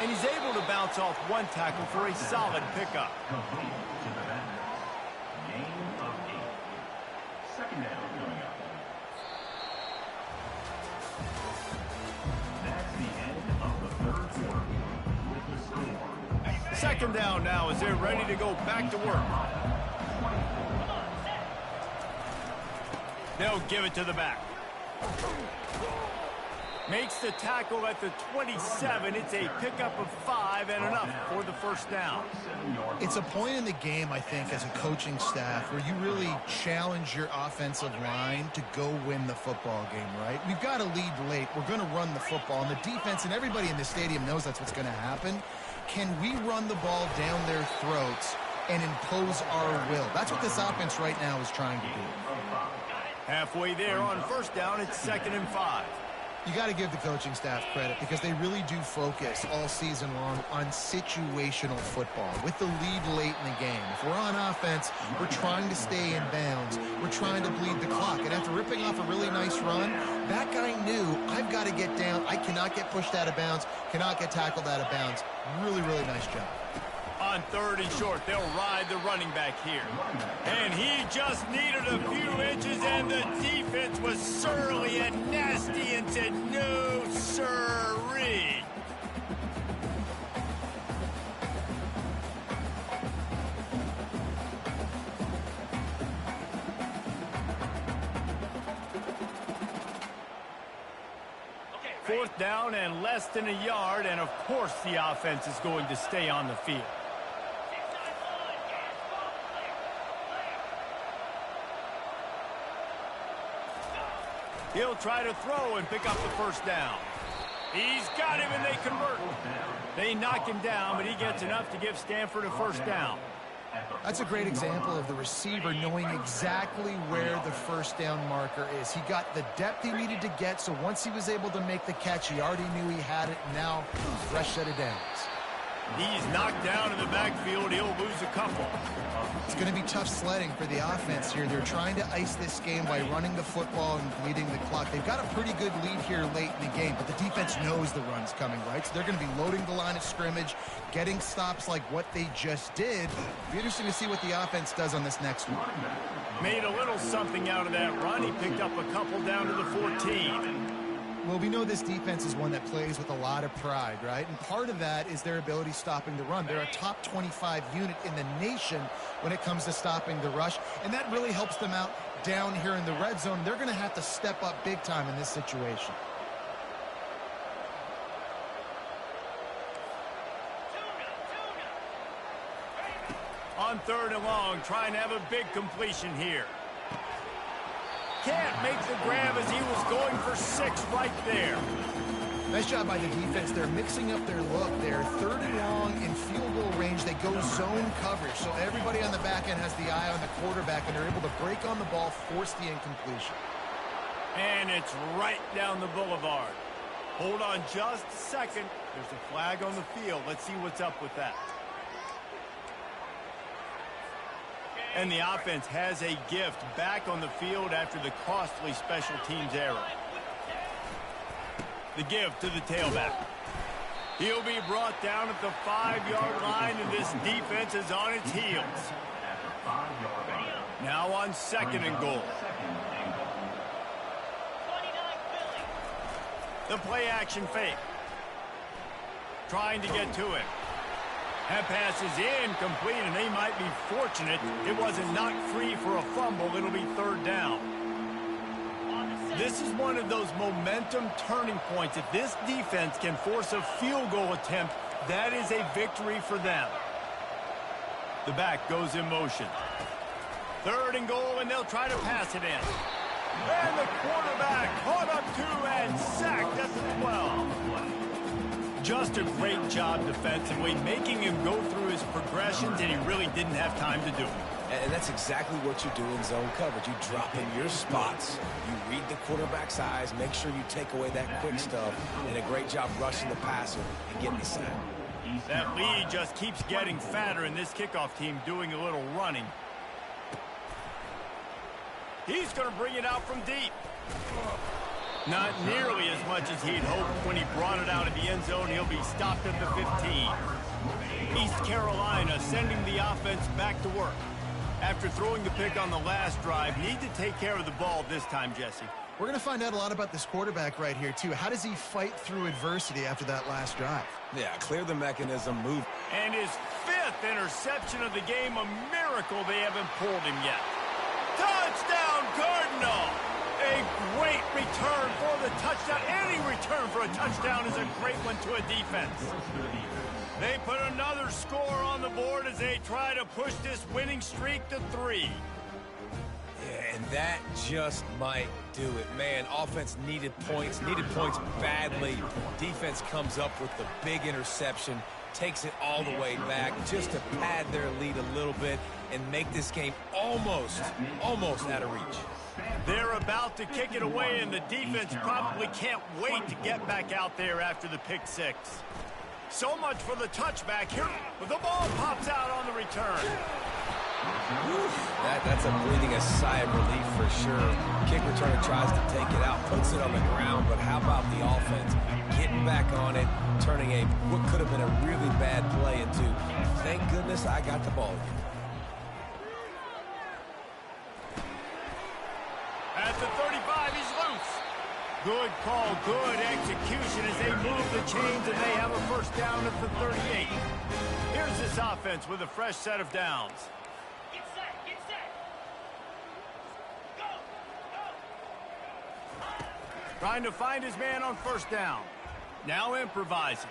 And he's able to bounce off one tackle for a solid pickup. Complete to the Madden. Gain of 8. 2nd down coming up. That's the end of the 3rd quarter with the score. 2nd down now as they're ready to go back to work. They'll give it to the back. Makes the tackle at the 27. It's a pickup of 5 and enough for the first down. It's a point in the game, I think, as a coaching staff where you really challenge your offensive line to go win the football game, right? We've got to lead late. We're going to run the football. And the defense and everybody in the stadium knows that's what's going to happen. Can we run the ball down their throats and impose our will? That's what this offense right now is trying to do. Halfway there on 1st down, it's 2nd and 5. You got to give the coaching staff credit because they really do focus all season long on situational football with the lead late in the game. If we're on offense, we're trying to stay in bounds. We're trying to bleed the clock. And after ripping off a really nice run, that guy knew, I've got to get down. I cannot get pushed out of bounds, cannot get tackled out of bounds. Really, really nice job. On 3rd and short, they'll ride the running back here. And he just needed a few inches, and the defense was surly and nasty and said, no, sirree. Fourth down and less than a yard, and of course the offense is going to stay on the field. He'll try to throw and pick up the first down. He's got him, and they convert. They knock him down, but he gets enough to give Stanford a first down. That's a great example of the receiver knowing exactly where the first down marker is. He got the depth he needed to get, so once he was able to make the catch, he already knew he had it. Now, fresh set of downs. He's knocked down in the backfield. He'll lose a couple. It's going to be tough sledding for the offense here. They're trying to ice this game by running the football and bleeding the clock. They've got a pretty good lead here late in the game, but the defense knows the run's coming, right? So they're going to be loading the line of scrimmage, getting stops like what they just did. It'll be interesting to see what the offense does on this next one. Made a little something out of that run. He picked up a couple down to the 14. Well, we know this defense is one that plays with a lot of pride, right? And part of that is their ability stopping the run. They're a top 25 unit in the nation when it comes to stopping the rush, and that really helps them out down here in the red zone. They're going to have to step up big time in this situation. On 3rd and long, trying to have a big completion here. Can't make the grab as he was going for 6 right there. Nice job by the defense. They're mixing up their look. They're 3rd and long in field goal range. They go zone coverage. So everybody on the back end has the eye on the quarterback, and they're able to break on the ball, force the incompletion. And it's right down the boulevard. Hold on just a second. There's a flag on the field. Let's see what's up with that. And the offense has a gift back on the field after the costly special teams error. The gift to the tailback. He'll be brought down at the 5-yard line, and this defense is on its heels. Now on 2nd and goal. The play action fake. Trying to get to it. That pass is incomplete, and they might be fortunate it wasn't knocked free for a fumble. It'll be 3rd down. This is one of those momentum turning points. If this defense can force a field goal attempt, that is a victory for them. The back goes in motion. 3rd and goal, and they'll try to pass it in. And the quarterback caught up to and sacked at the 12. Just a great job defensively, making him go through his progressions, and he really didn't have time to do it. And that's exactly what you do in zone coverage. You drop in your spots, you read the quarterback's eyes, make sure you take away that quick stuff, and a great job rushing the passer and getting the sack. That lead just keeps getting fatter, and this kickoff team doing a little running. He's going to bring it out from deep. Not nearly as much as he'd hoped when he brought it out of the end zone. He'll be stopped at the 15. East Carolina sending the offense back to work. After throwing the pick on the last drive, need to take care of the ball this time, Jesse. We're going to find out a lot about this quarterback right here, too. How does he fight through adversity after that last drive? Yeah, clear the mechanism, move. And his 5th interception of the game, a miracle they haven't pulled him yet. Touchdown, Cardinal! A great return for the touchdown. Any return for a touchdown is a great one to a defense. They put another score on the board as they try to push this winning streak to 3. Yeah, and that just might do it. Man, offense needed points badly. Defense comes up with the big interception, takes it all the way back just to pad their lead a little bit and make this game almost out of reach. They're about to kick it away, and the defense probably can't wait to get back out there after the pick 6. So much for the touchback here, but the ball pops out on the return. That's a breathing a sigh of relief for sure. Kick returner tries to take it out, puts it on the ground, but how about the offense getting back on it, turning what could have been a really bad play into, thank goodness I got the ball again. At the 35, he's loose. Good call, good execution as they move the chains, and they have a first down at the 38. Here's this offense with a fresh set of downs. Get set, get set. Go, go. Trying to find his man on first down. Now improvising.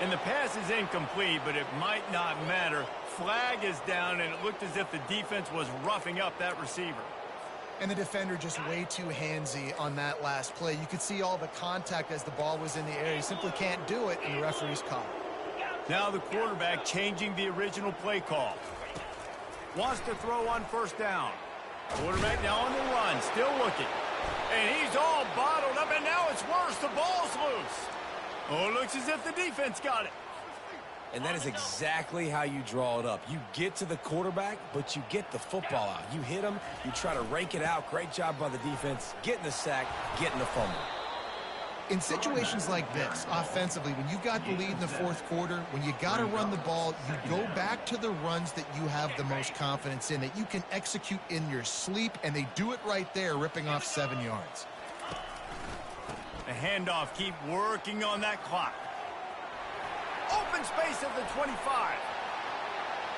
And the pass is incomplete, but it might not matter. Flag is down, and it looked as if the defense was roughing up that receiver. And the defender just way too handsy on that last play. You could see all the contact as the ball was in the air. He simply can't do it, and the referee's caught. Now the quarterback changing the original play call. Wants to throw on first down. Quarterback now on the run, still looking. And he's all bottled up, and now it's worse. The ball's loose. Oh, looks as if the defense got it. And that is exactly how you draw it up. You get to the quarterback, but you get the football out. You hit him, you try to rake it out. Great job by the defense, getting the sack, getting the fumble. In situations like this, offensively, when you got the lead in the fourth quarter, when you got to run the ball, you go back to the runs that you have the most confidence in, that you can execute in your sleep, and they do it right there, ripping off 7 yards. The handoff, keep working on that clock. Open space at the 25.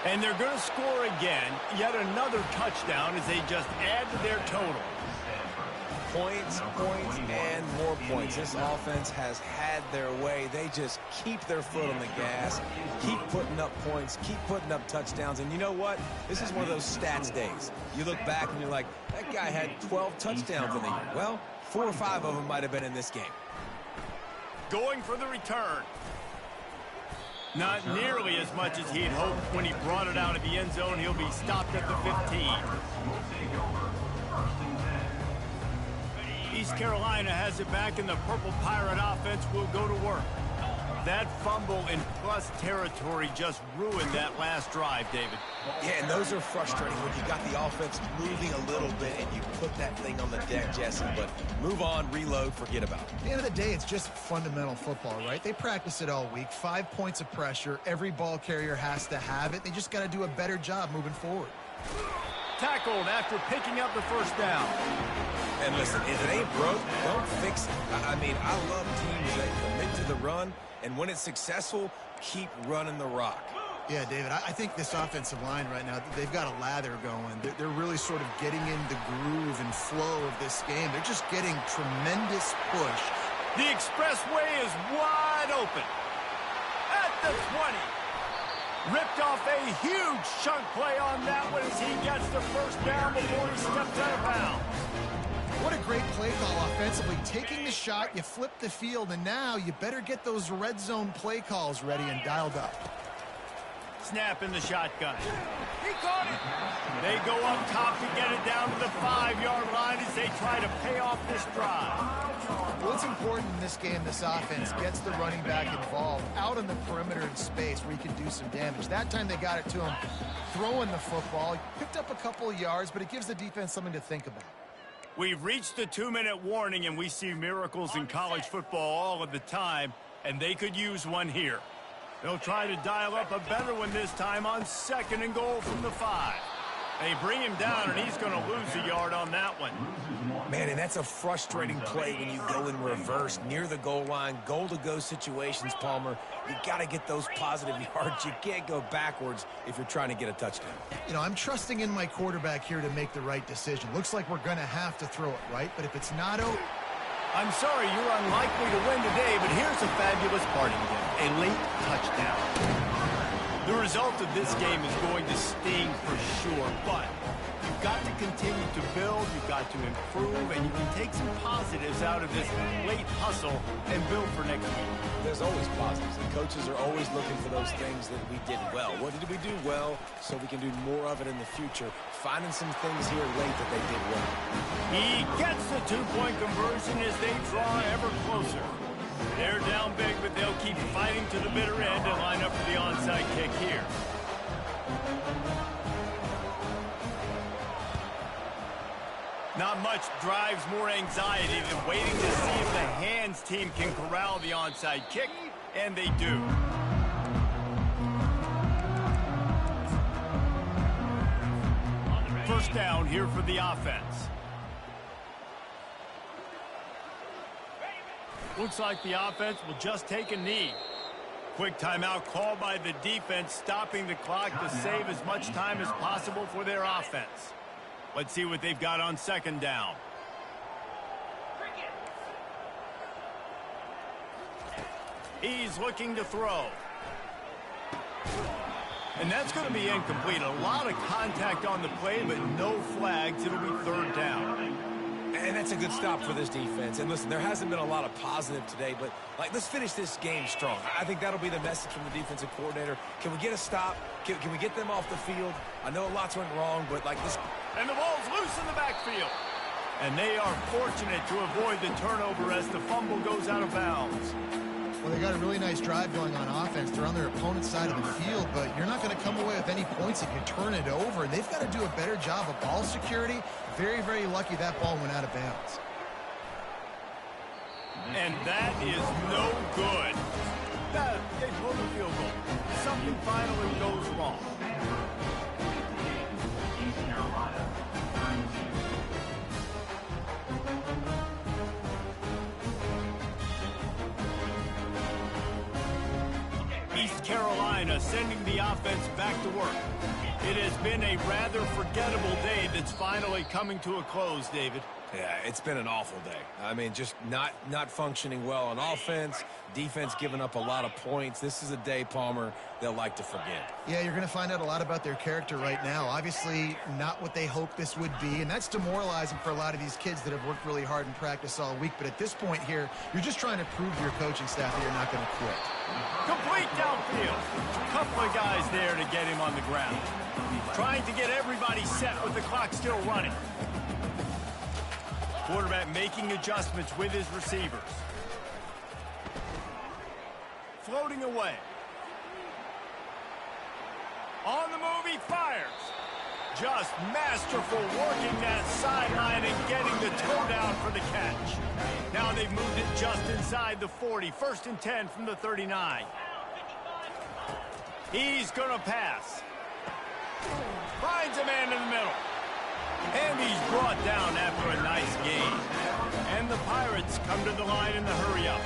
And they're going to score again. Yet another touchdown as they just add to their total. Points, points, and more points. This offense has had their way. They just keep their foot on the gas, keep putting up points, keep putting up touchdowns. And you know what? This is one of those stats days. You look back and you're like, that guy had 12 touchdowns in the year. Well, 4 or 5 of them might have been in this game. Going for the return. Not nearly as much as he'd hoped when he brought it out of the end zone. He'll be stopped at the 15. East Carolina has it back, and the Purple Pirate offense will go to work. That fumble in plus territory just ruined that last drive, David. Yeah, and those are frustrating when you got the offense moving a little bit and you put that thing on the deck, Jesse. But move on, reload, forget about it. At the end of the day, it's just fundamental football, right? They practice it all week. 5 points of pressure. Every ball carrier has to have it. They just got to do a better job moving forward. Tackled after picking up the first down. And listen, if it ain't broke, don't fix it. I mean, I love teams that commit to the run, and when it's successful, keep running the rock. Yeah, David, I think this offensive line right now, they've got a lather going. They're really sort of getting in the groove and flow of this game. They're just getting tremendous push. The expressway is wide open. At the 20. Ripped off a huge chunk play on that one as he gets the first down before he steps out of bounds. What a great play call offensively. Taking the shot, you flip the field, and now you better get those red zone play calls ready and dialed up. Snap in the shotgun. He caught it. They go up top to get it down to the 5-yard line as they try to pay off this drive. What's important in this game, this offense gets the running back involved out on the perimeter in space where he can do some damage. That time they got it to him throwing the football. He picked up a couple of yards, but it gives the defense something to think about. We've reached the 2-minute warning, and we see miracles in college football all of the time, and they could use one here. They'll try to dial up a better one this time on 2nd and goal from the 5. They bring him down, and he's going to lose a yard on that one. Man, and that's a frustrating play when you go in reverse near the goal line, goal-to-go situations, Palmer. You got to get those positive yards. You can't go backwards if you're trying to get a touchdown. You know, I'm trusting in my quarterback here to make the right decision. Looks like we're going to have to throw it, right? But if it's not out... I'm sorry you're unlikely to win today, but here's a fabulous parting gift, a late touchdown. The result of this game is going to sting for sure, but you've got to continue to build, you've got to improve, and you can take some positives out of this late hustle and build for next week. There's always positives, and coaches are always looking for those things that we did well. What did we do well so we can do more of it in the future? Finding some things here late that they did well. He gets the 2-point conversion as they draw ever closer. They're down big, but they'll keep fighting to the bitter end and line up for the onside kick here. Not much drives more anxiety than waiting to see if the hands team can corral the onside kick, and they do. First down here for the offense. Looks like the offense will just take a knee. Quick timeout called by the defense, stopping the clock to save as much time as possible for their offense. Let's see what they've got on 2nd down. He's looking to throw. And that's going to be incomplete. A lot of contact on the play, but no flags. It'll be 3rd down. And that's a good stop for this defense. And listen, there hasn't been a lot of positive today, but let's finish this game strong. I think that'll be the message from the defensive coordinator. Can we get a stop? Can we get them off the field? I know lots went wrong, but this. And the ball's loose in the backfield. And they are fortunate to avoid the turnover as the fumble goes out of bounds. Well, they got a really nice drive going on offense. They're on their opponent's side of the field, but you're not going to come away with any points if you turn it over. And they've got to do a better job of ball security. Very, very lucky that ball went out of bounds. And that is no good. They pulled the field goal. Something finally goes wrong. East Carolina, 32. East Carolina sending the offense back to work. It has been a rather forgettable day that's finally coming to a close, David. Yeah, it's been an awful day. I mean, just not functioning well on offense, defense giving up a lot of points. This is a day, Palmer, they'll like to forget. Yeah, you're going to find out a lot about their character right now. Obviously, not what they hoped this would be, and that's demoralizing for a lot of these kids that have worked really hard in practice all week. But at this point here, you're just trying to prove to your coaching staff that you're not going to quit. Complete downfield. Couple of guys there to get him on the ground. Trying to get everybody set with the clock still running. Quarterback making adjustments with his receivers. Floating away. On the move, he fires. Just masterful working that sideline and getting the toe down for the catch. Now they've moved it just inside the 40. 1st and 10 from the 39. He's going to pass. Finds a man in the middle. And he's brought down after a nice gain. And the Pirates come to the line in the hurry-up.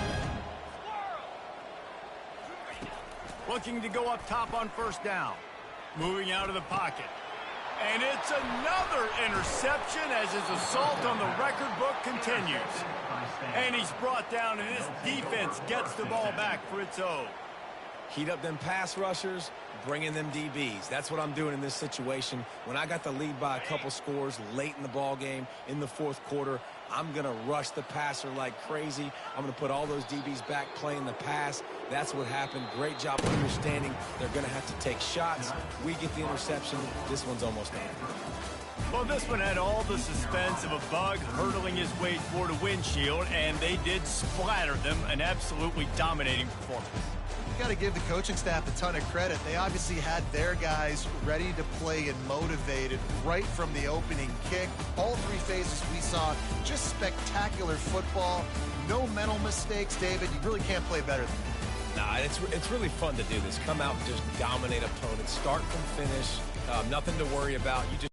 Looking to go up top on 1st down. Moving out of the pocket. And it's another interception as his assault on the record book continues. And he's brought down, and this defense gets the ball back for its own. Heat up them pass rushers, bring in them DBs. That's what I'm doing in this situation. When I got the lead by a couple scores late in the ball game, in the 4th quarter, I'm going to rush the passer like crazy. I'm going to put all those DBs back playing the pass. That's what happened. Great job understanding they're going to have to take shots. We get the interception. This one's almost done. Well, this one had all the suspense of a bug hurtling his way toward a windshield, and they did splatter them. An absolutely dominating performance. You got to give the coaching staff a ton of credit. They obviously had their guys ready to play and motivated right from the opening kick. All 3 phases we saw, just spectacular football. No mental mistakes, David. You really can't play better than that. Nah, it's really fun to do this. Come out and just dominate opponents. Start from finish. Nothing to worry about. You just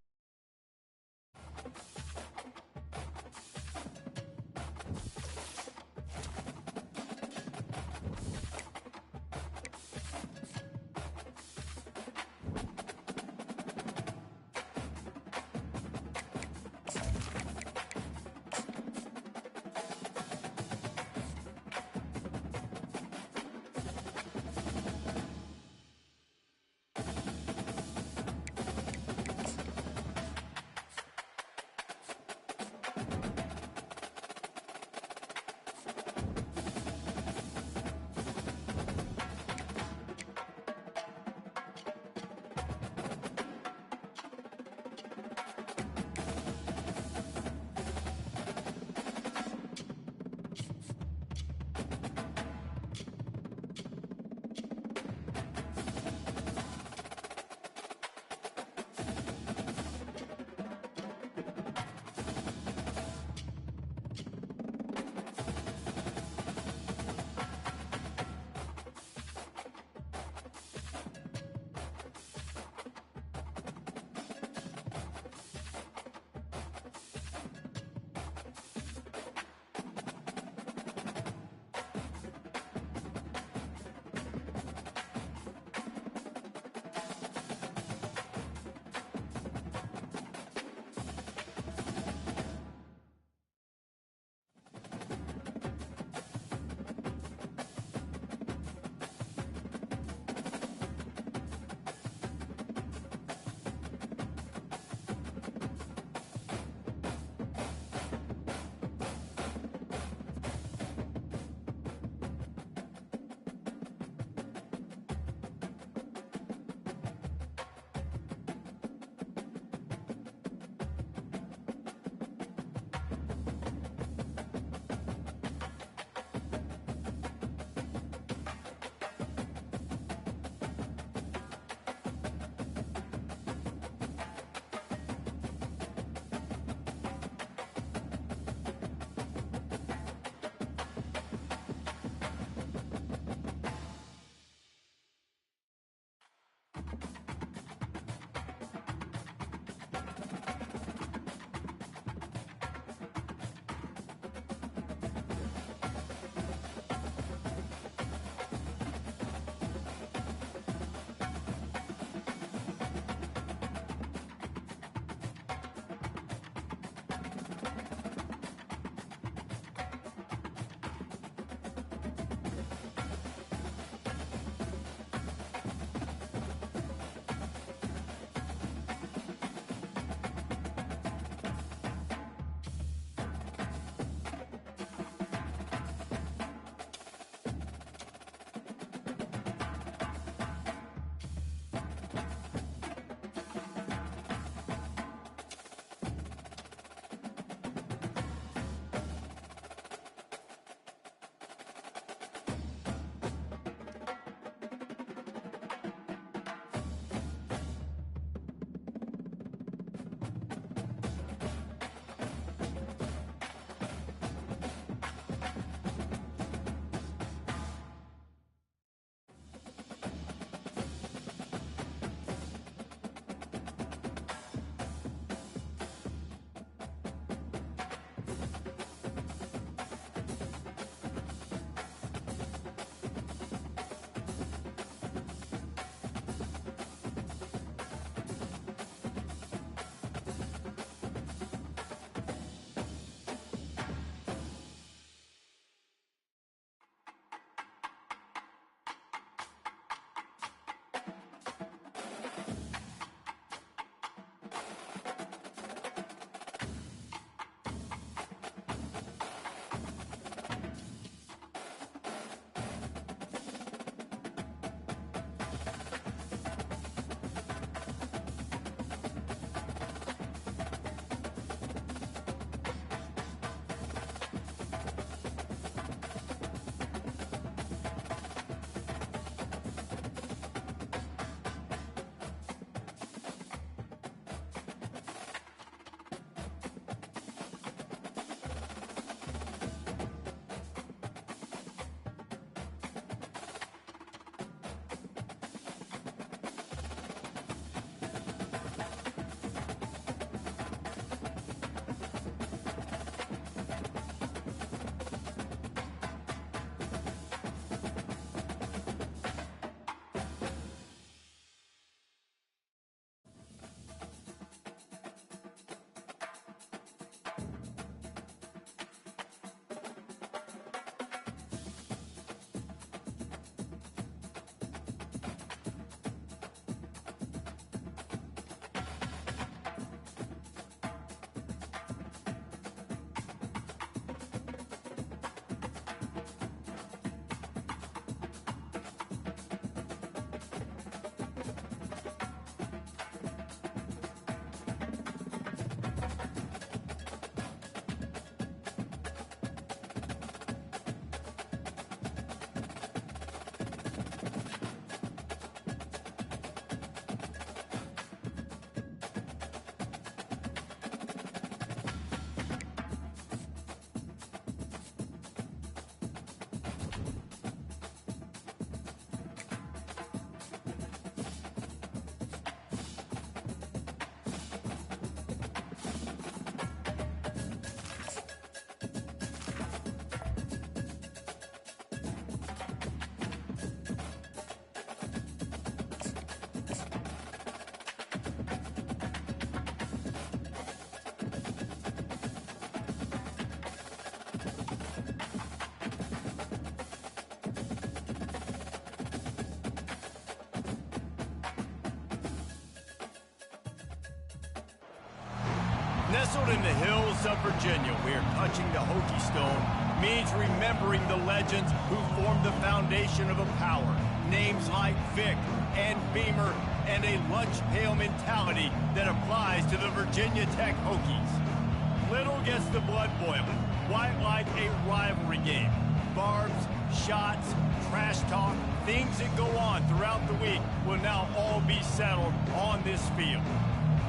Nestled in the hills of Virginia, we are touching the Hokie Stone, means remembering the legends who formed the foundation of a power. Names like Vic and Beamer and a lunch pail mentality that applies to the Virginia Tech Hokies. Little gets the blood boiling, quite like a rivalry game. Barbs, shots, trash talk, things that go on throughout the week will now all be settled on this field.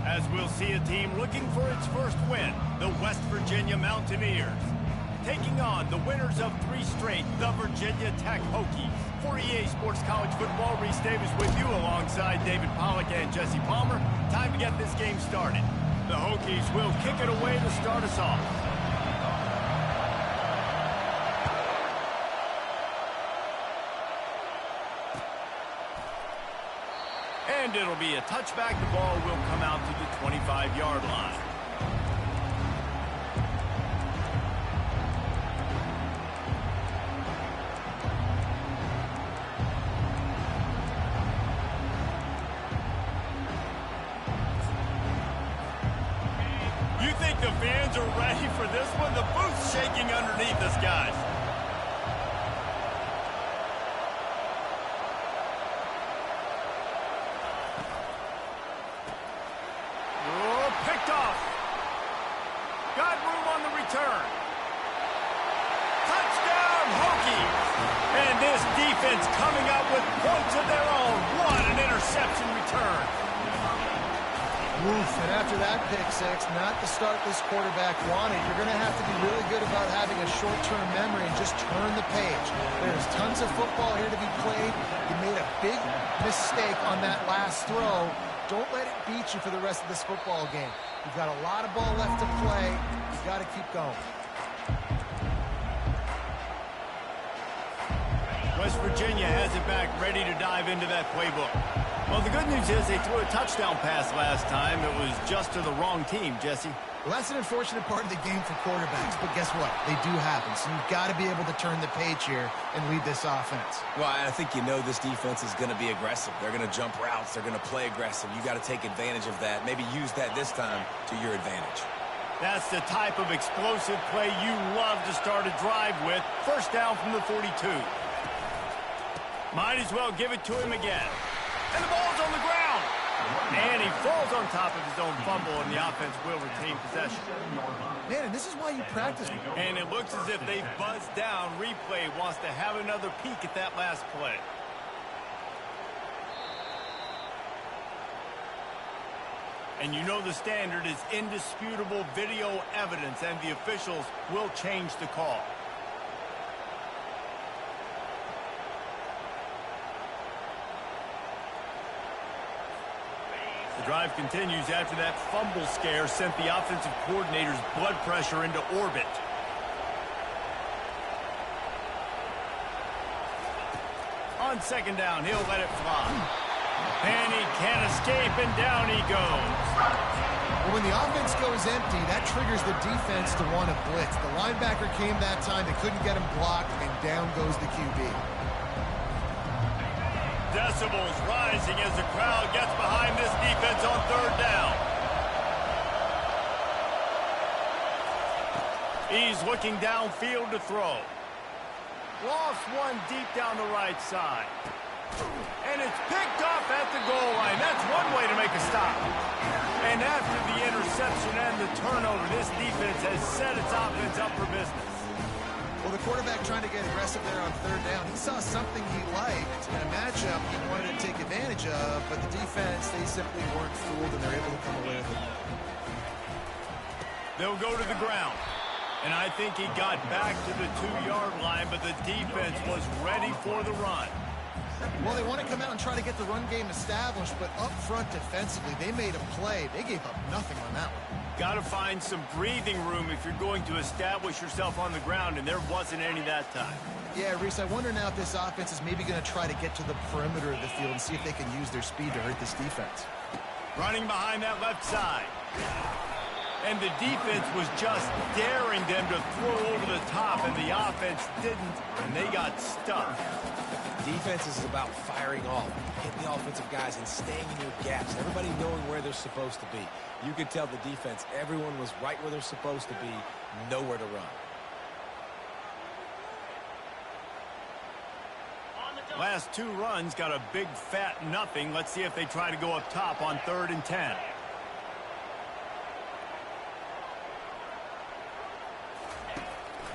As we'll see a team looking for its first win, the West Virginia Mountaineers, taking on the winners of 3 straight, the Virginia Tech Hokies. For EA Sports College Football, Reese Davis with you alongside David Pollack and Jesse Palmer. Time to get this game started. The Hokies will kick it away to start us off. And it'll be a touchback. The ball will come out to the 25-yard line. You think the fans are ready for this one? The booth's shaking underneath us, guys. Picked off. Got room on the return. Touchdown, Hokies. And this defense coming up with points of their own. What an interception return. Oof, and after that pick six, not the start this quarterback wanted. You're going to have to be really good about having a short-term memory and just turn the page. There's tons of football here to be played. You made a big mistake on that last throw. Don't let it beat you for the rest of this football game. You've got a lot of ball left to play. You've got to keep going. West Virginia has it back, ready to dive into that playbook. Well, the good news is they threw a touchdown pass last time. It was just to the wrong team, Jesse. Well, that's an unfortunate part of the game for quarterbacks, but guess what? They do happen, so you've got to be able to turn the page here and lead this offense. Well, I think you know this defense is going to be aggressive. They're going to jump routes. They're going to play aggressive. You got to take advantage of that. Maybe use that this time to your advantage. That's the type of explosive play you love to start a drive with. First down from the 42. Might as well give it to him again. And the ball's on the ground. And he falls on top of his own fumble, and the offense will retain possession. Man, and this is why you practice. And it looks as if they've buzzed down. Replay wants to have another peek at that last play. And you know the standard is indisputable video evidence, and the officials will change the call. The drive continues after that fumble scare sent the offensive coordinator's blood pressure into orbit. On second down, he'll let it fly. And he can't escape, and down he goes. Well, when the offense goes empty, that triggers the defense to want to blitz. The linebacker came that time. They couldn't get him blocked, and down goes the QB. Decibels rising as the crowd gets behind this defense on third down. He's looking downfield to throw. Lost one deep down the right side. And it's picked off at the goal line. That's one way to make a stop. And after the interception and the turnover, this defense has set its offense up for business. Well, the quarterback trying to get aggressive there on third down. He saw something he liked in a matchup he wanted to take advantage of, but the defense, they simply weren't fooled, and they're able to come away with it. They'll go to the ground. And I think he got back to the 2-yard line, but the defense was ready for the run. Well, they want to come out and try to get the run game established, but up front defensively, they made a play. They gave up nothing on that one. Got to find some breathing room if you're going to establish yourself on the ground, and there wasn't any that time. Yeah, Reese, I wonder now if this offense is maybe going to try to get to the perimeter of the field and see if they can use their speed to hurt this defense. Running behind that left side. And the defense was just daring them to throw over the top, and the offense didn't, and they got stuck. Defense is about firing off, hitting the offensive guys, and staying in your gaps. Everybody knowing where they're supposed to be. You could tell the defense, everyone was right where they're supposed to be, nowhere to run. Last two runs got a big fat nothing. Let's see if they try to go up top on 3rd and 10.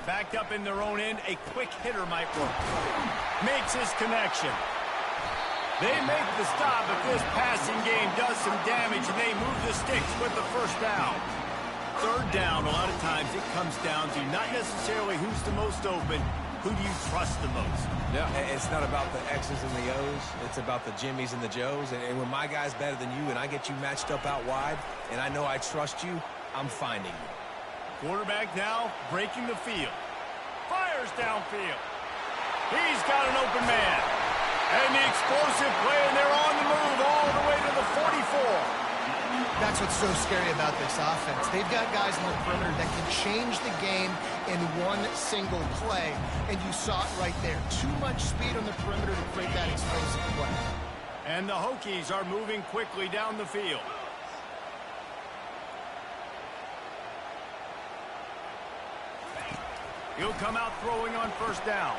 Backed up in their own end, a quick hitter might work. Makes his connection. They make the stop, but this passing game does some damage, and they move the sticks with the first down. 3rd down, a lot of times it comes down to not necessarily who's the most open, who do you trust the most? Yeah, it's not about the X's and the O's. It's about the Jimmies and the Joes. And when my guy's better than you and I get you matched up out wide, and I know I trust you, I'm finding you. Quarterback now breaking the field. Fires downfield. He's got an open man. And the explosive play, and they're on the move all the way to the 44. That's what's so scary about this offense. They've got guys in the perimeter that can change the game in one single play, and you saw it right there. Too much speed on the perimeter to create that explosive play. And the Hokies are moving quickly down the field. He'll come out throwing on 1st down.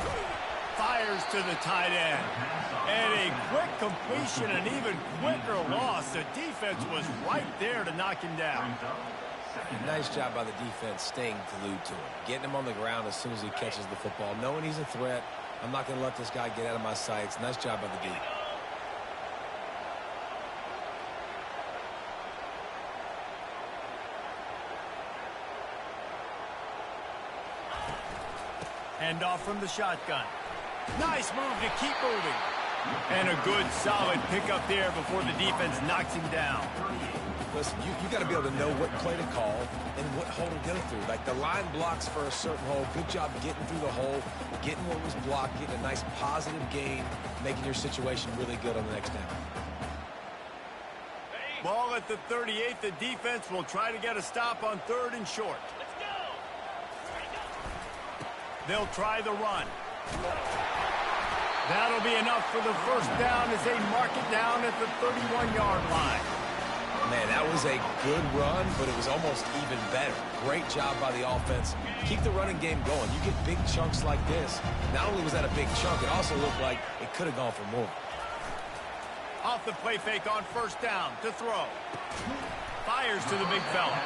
Fires to the tight end. And a quick completion, an even quicker loss. The defense was right there to knock him down. Nice job by the defense staying glued to him. Getting him on the ground as soon as he catches the football. Knowing he's a threat. I'm not going to let this guy get out of my sights. Nice job by the D. Hand off from the shotgun. Nice move to keep moving. And a good, solid pickup there before the defense knocks him down. Listen, you got to be able to know what play to call and what hole to go through. Like the line blocks for a certain hole. Good job getting through the hole, getting what was blocked, getting a nice positive gain, making your situation really good on the next down. Ball at the 38. The defense will try to get a stop on 3rd and short. They'll try the run. That'll be enough for the 1st down as they mark it down at the 31-yard line. Man, that was a good run, but it was almost even better. Great job by the offense. Keep the running game going. You get big chunks like this. Not only was that a big chunk, it also looked like it could have gone for more. Off the play fake on 1st down to throw. Fires to the big fella.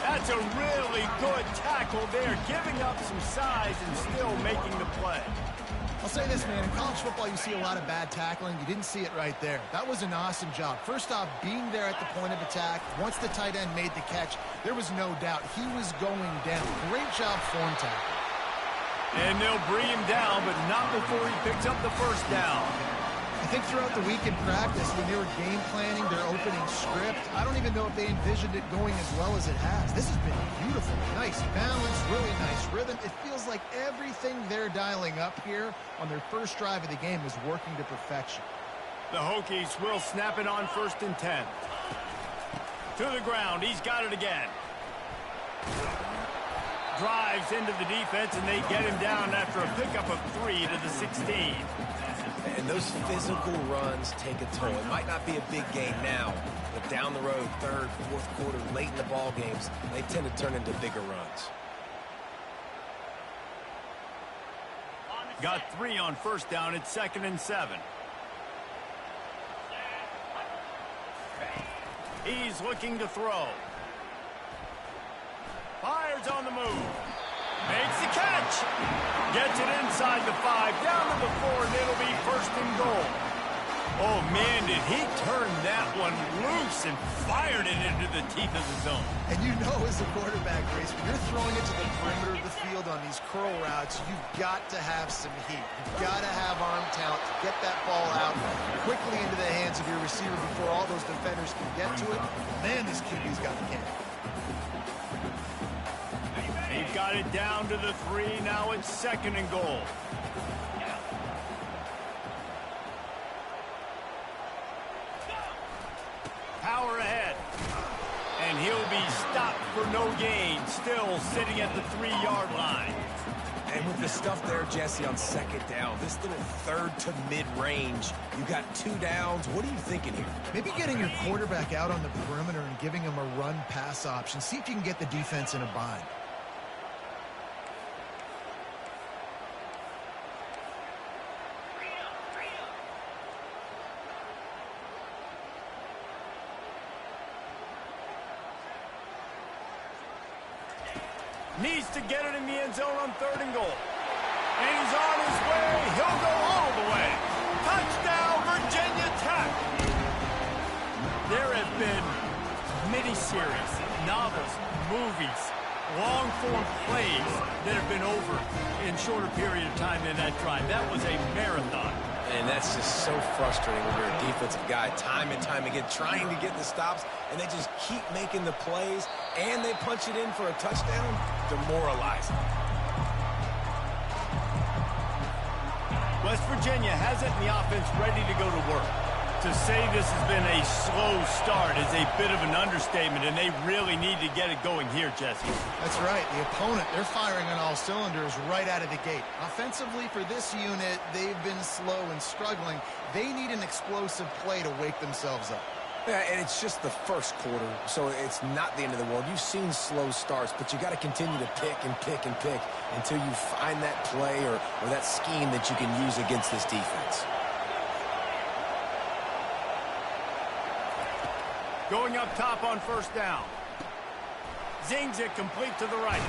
That's a really good tackle there, giving up some size and still making the play. I'll say this, man. In college football, you see a lot of bad tackling. You didn't see it right there. That was an awesome job. First off, being there at the point of attack. Once the tight end made the catch, there was no doubt he was going down. Great job form tackle. And they'll bring him down, but not before he picks up the 1st down. I think throughout the week in practice, when they were game planning their opening script, I don't even know if they envisioned it going as well as it has. This has been beautiful. Nice balance, really nice rhythm. It feels like everything they're dialing up here on their first drive of the game is working to perfection. The Hokies will snap it on 1st and 10. To the ground. He's got it again. Drives into the defense, and they get him down after a pickup of 3 to the 16. And those physical runs take a toll. It might not be a big gain now, but down the road, 3rd, 4th quarter, late in the ball games, they tend to turn into bigger runs. Got 3 on 1st down. It's 2nd and 7. He's looking to throw. Fires on the move. Makes the catch. Gets it inside the 5, down to the 4, and it'll be 1st and goal. Oh, man, did he turn that one loose and fired it into the teeth of the zone. And you know as a quarterback, Grace, when you're throwing it to the perimeter of the field on these curl routes, you've got to have some heat. You've got to have arm talent to get that ball out quickly into the hands of your receiver before all those defenders can get to it. Man, this QB's got the game. They've got it down to the 3. Now it's 2nd and goal. Power ahead. And and he'll be stopped for no gain, still sitting at the 3-yard line. And with the stuff there, Jesse, on second down, this little third to mid-range, you got 2 downs. What are you thinking here? Maybe getting your quarterback out on the perimeter and giving him a run-pass option. See if you can get the defense in a bind. Needs to get it in the end zone on 3rd and goal. And he's on his way. He'll go all the way. Touchdown, Virginia Tech. There have been miniseries, novels, movies, long-form plays that have been over in shorter period of time than that drive. That was a marathon. And that's just so frustrating when you're a defensive guy, time and time again, trying to get the stops, and they just keep making the plays, and they punch it in for a touchdown. Demoralizing. West Virginia has it, and the offense ready to go to work. To say this has been a slow start is a bit of an understatement, and they really need to get it going here, Jesse. That's right. The opponent, they're firing on all cylinders right out of the gate. Offensively, for this unit, they've been slow and struggling. They need an explosive play to wake themselves up. Yeah, and it's just the first quarter, so it's not the end of the world. You've seen slow starts, but you got to continue to pick and pick and pick until you find that play or that scheme that you can use against this defense. Going up top on 1st down. Zings it complete to the right.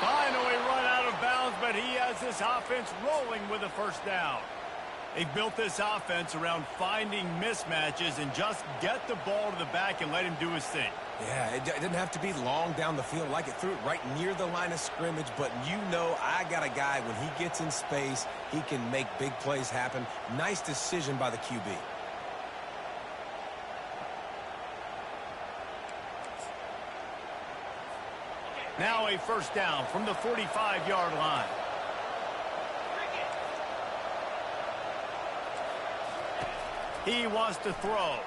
Finally run out of bounds, but he has this offense rolling with a 1st down. They've built this offense around finding mismatches and just get the ball to the back and let him do his thing. Yeah, it didn't have to be long down the field. Like it threw it right near the line of scrimmage, but you know I got a guy, when he gets in space, he can make big plays happen. Nice decision by the QB. Now a 1st down from the 45-yard line. He wants to throw.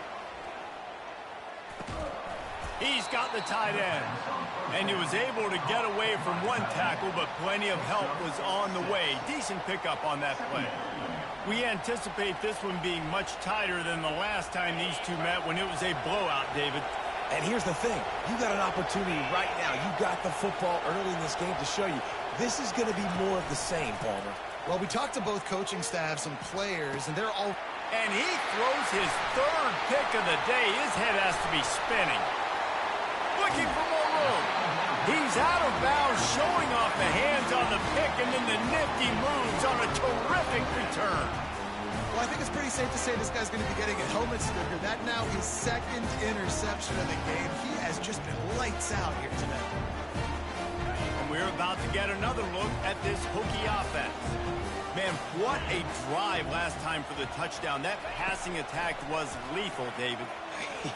He's got the tight end. And he was able to get away from one tackle, but plenty of help was on the way. Decent pickup on that play. We anticipate this one being much tighter than the last time these two met when it was a blowout, David. And here's the thing. You got an opportunity right now. You got the football early in this game to show you this is going to be more of the same, Palmer. Well, we talked to both coaching staffs and players, and they're all... And he throws his 3rd pick of the day. His head has to be spinning. Looking for more room. He's out of bounds, showing off the hands on the pick, and then the nifty moves on a terrific return. Well, I think it's pretty safe to say this guy's going to be getting a helmet sticker. That now his 2nd interception of the game. He has just been lights out here tonight. And we're about to get another look at this Hokie offense. Man, what a drive last time for the touchdown. That passing attack was lethal, David.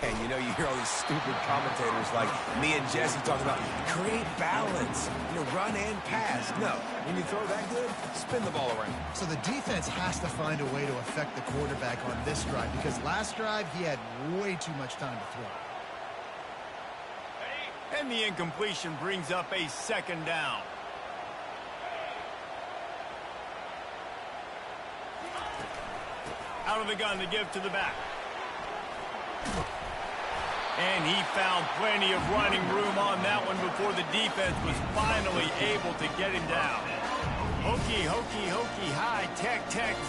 Yeah, you know, you hear all these stupid commentators like me and Jesse talking about create balance, run and pass. No, when you throw that good, spin the ball around. So the defense has to find a way to affect the quarterback on this drive, because last drive he had way too much time to throw. And the incompletion brings up a 2nd down. Out of the gun to give to the back. And he found plenty of running room on that one before the defense was finally able to get him down. Hokie, Hokie, Hokie, high, tech,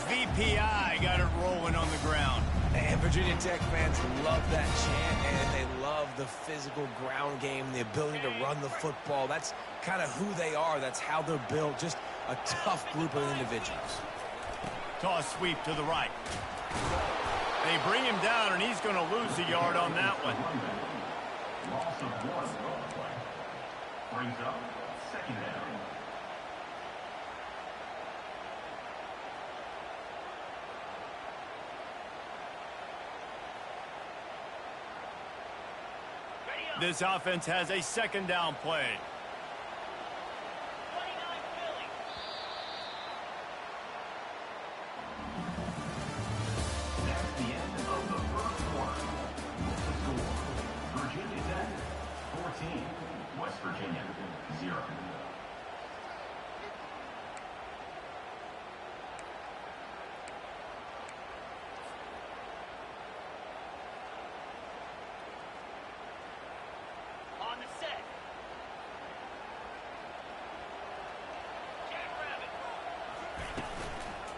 VPI got it rolling on the ground. And Virginia Tech fans love that chant, and they love the physical ground game, the ability to run the football. That's kind of who they are. That's how they're built. Just a tough group of individuals. Toss sweep to the right. They bring him down, and he's going to lose a yard on that one. Loss of 1 play. Brings up 2nd down. This offense has a 2nd down play. 29 Philly. That's the end of the 1st quarter. The score, Virginia Tech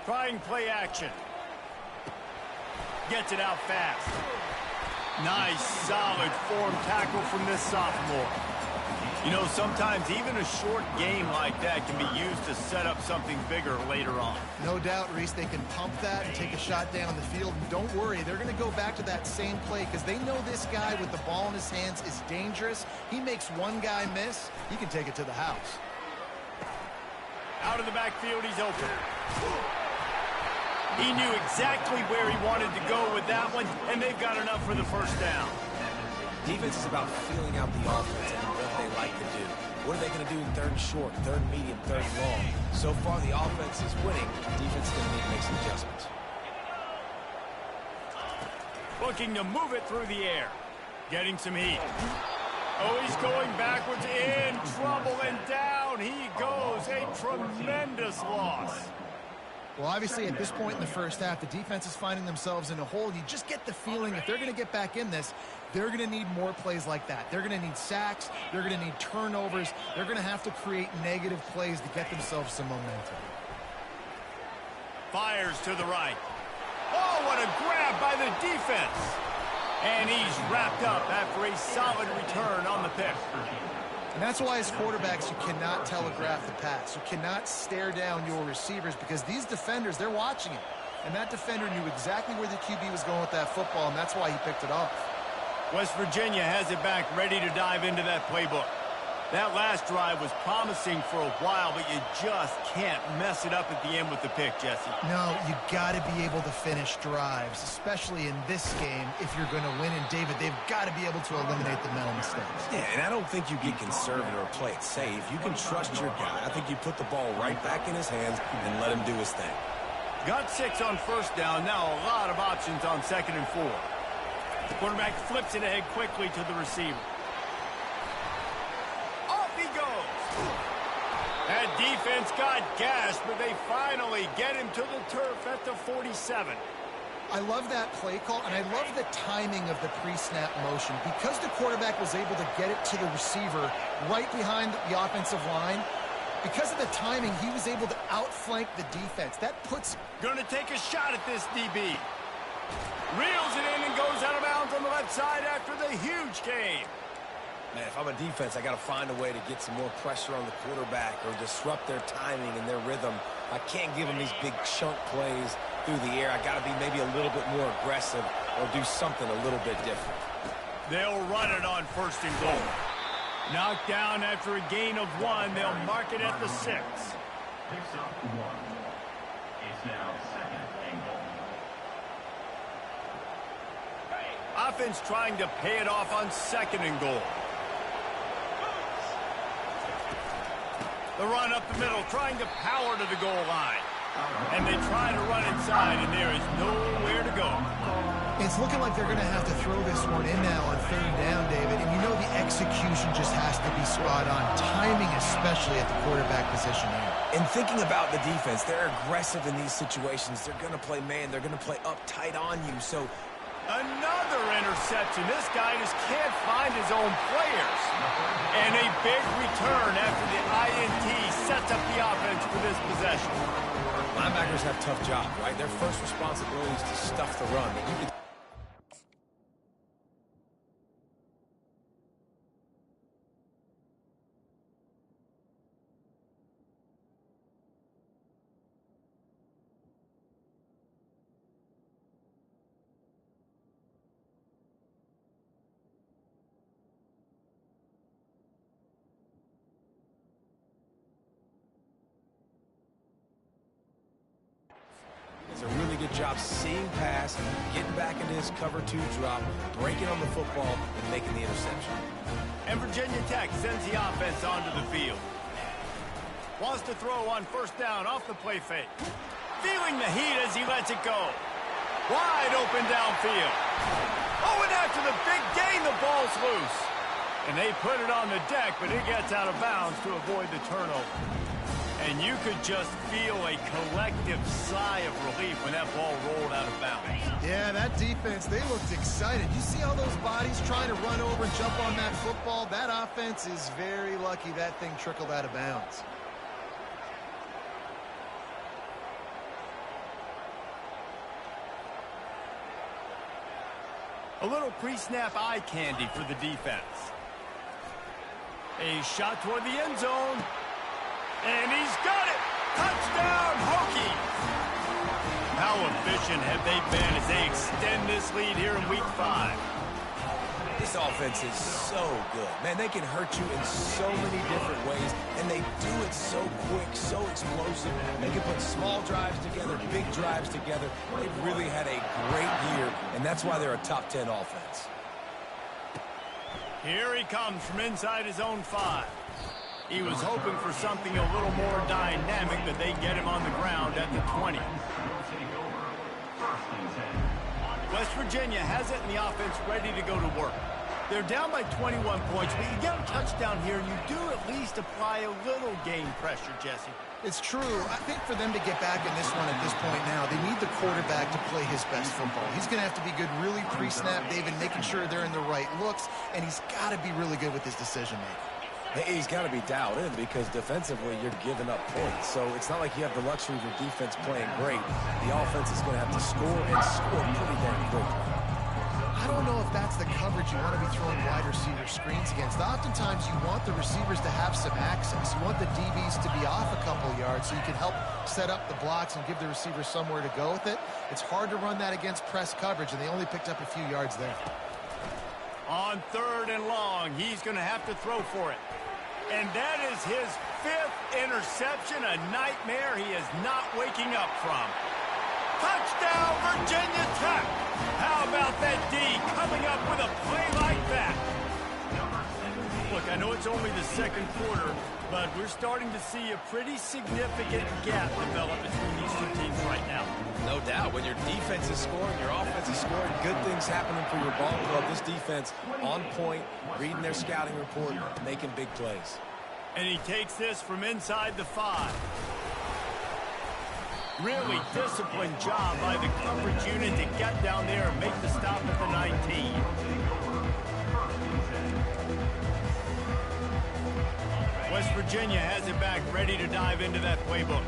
Trying play action. Gets it out fast. Nice, solid form tackle from this sophomore. You know, sometimes even a short game like that can be used to set up something bigger later on. No doubt, Reese, they can pump that and take a shot down the field. And don't worry, they're going to go back to that same play because they know this guy with the ball in his hands is dangerous. He makes one guy miss, he can take it to the house. Out of the backfield, he's open. He knew exactly where he wanted to go with that one, and they've got enough for the first down. Defense is about feeling out the offense and what they like to do. What are they going to do in third and short, third and medium, third and long? So far, the offense is winning. Defense is going to need to make some adjustments. Looking to move it through the air. Getting some heat. Oh, he's going backwards, in trouble, and down he goes. A tremendous loss. Well, obviously, at this point in the first half, the defense is finding themselves in a hole. You just get the feeling if they're going to get back in this, they're going to need more plays like that. They're going to need sacks. They're going to need turnovers. They're going to have to create negative plays to get themselves some momentum. Fires to the right. Oh, what a grab by the defense. And he's wrapped up after a solid return on the pick. And that's why as quarterbacks, you cannot telegraph the pass. You cannot stare down your receivers because these defenders, they're watching it. And that defender knew exactly where the QB was going with that football, and that's why he picked it off. West Virginia has it back, ready to dive into that playbook. That last drive was promising for a while, but you just can't mess it up at the end with the pick, Jesse. No, you got to be able to finish drives, especially in this game if you're going to win. And, David, they've got to be able to eliminate the mental mistakes. Yeah, and I don't think you get conservative or play it safe. You can trust your guy. I think you put the ball right back in his hands and let him do his thing. Got 6 on first down. Now a lot of options on 2nd and 4. The quarterback flips it ahead quickly to the receiver. That defense got gashed, but they finally get him to the turf at the 47. I love that play call, and I love the timing of the pre-snap motion. Because the quarterback was able to get it to the receiver right behind the offensive line, because of the timing, he was able to outflank the defense. That puts... Going to take a shot at this DB. Reels it in and goes out of bounds on the left side after the huge game. Man, if I'm a defense, I got to find a way to get some more pressure on the quarterback or disrupt their timing and their rhythm. I can't give them these big chunk plays through the air. I got to be maybe a little bit more aggressive or do something a little bit different. They'll run it on 1st and goal. Knocked down after a gain of 1. They'll mark it at the 6. Picks up 1. It's now 2nd and goal. Offense trying to pay it off on 2nd and goal. The run up the middle, trying to power to the goal line. And they try to run inside, and there is nowhere to go. It's looking like they're going to have to throw this one in now on 3rd down, David. And you know the execution just has to be spot on. Timing, especially at the quarterback position here. And thinking about the defense, they're aggressive in these situations. They're going to play man. They're going to play up tight on you. So another interception. This guy just can't find his own players. And a big return after the INT sets up the offense for this possession. linebackers have a tough job, right? Their first responsibility is to stuff the run. But you can does a really good job seeing pass, getting back into his cover 2 drop, breaking on the football, and making the interception. And Virginia Tech sends the offense onto the field. Wants to throw on 1st down off the play fake. Feeling the heat as he lets it go. Wide open downfield. Oh, and after the big gain, the ball's loose. And they put it on the deck, but it gets out of bounds to avoid the turnover. And you could just feel a collective sigh of relief when that ball rolled out of bounds. Yeah, that defense, they looked excited. You see all those bodies trying to run over and jump on that football? That offense is very lucky that thing trickled out of bounds. A little pre-snap eye candy for the defense. A shot toward the end zone. And he's got it! Touchdown, Hokies! How efficient have they been as they extend this lead here in Week 5? This offense is so good. Man, they can hurt you in so many different ways, and they do it so quick, so explosive. They can put small drives together, big drives together. They've really had a great year, and that's why they're a top 10 offense. Here he comes from inside his own 5. He was hoping for something a little more dynamic, but they get him on the ground at the 20. West Virginia has it in the offense ready to go to work. They're down by 21 points, but you get a touchdown here, and you do at least apply a little game pressure, Jesse. It's true. I think for them to get back in this one at this point now, they need the quarterback to play his best football. He's going to have to be good really pre-snap, David, making sure they're in the right looks, and he's got to be really good with his decision-making. He's got to be dialed in because defensively you're giving up points. So it's not like you have the luxury of your defense playing great. The offense is going to have to score and score pretty damn quickly. I don't know if that's the coverage you want to be throwing wide receiver screens against. Oftentimes you want the receivers to have some access. You want the DBs to be off a couple yards so you can help set up the blocks and give the receivers somewhere to go with it. It's hard to run that against press coverage, and they only picked up a few yards there. On 3rd and long, he's going to have to throw for it. And that is his 5th interception, a nightmare he is not waking up from. Touchdown, Virginia Tech! How about that D coming up with a play like that? Look, I know it's only the 2nd quarter, but we're starting to see a pretty significant gap develop between these two teams right now. No doubt. When your defense is scoring, your offense is scoring, good things happening for your ball club. This defense on point, reading their scouting report, making big plays. And he takes this from inside the 5. Really disciplined job by the coverage unit to get down there and make the stop at the 19. West Virginia has it back, ready to dive into that playbook.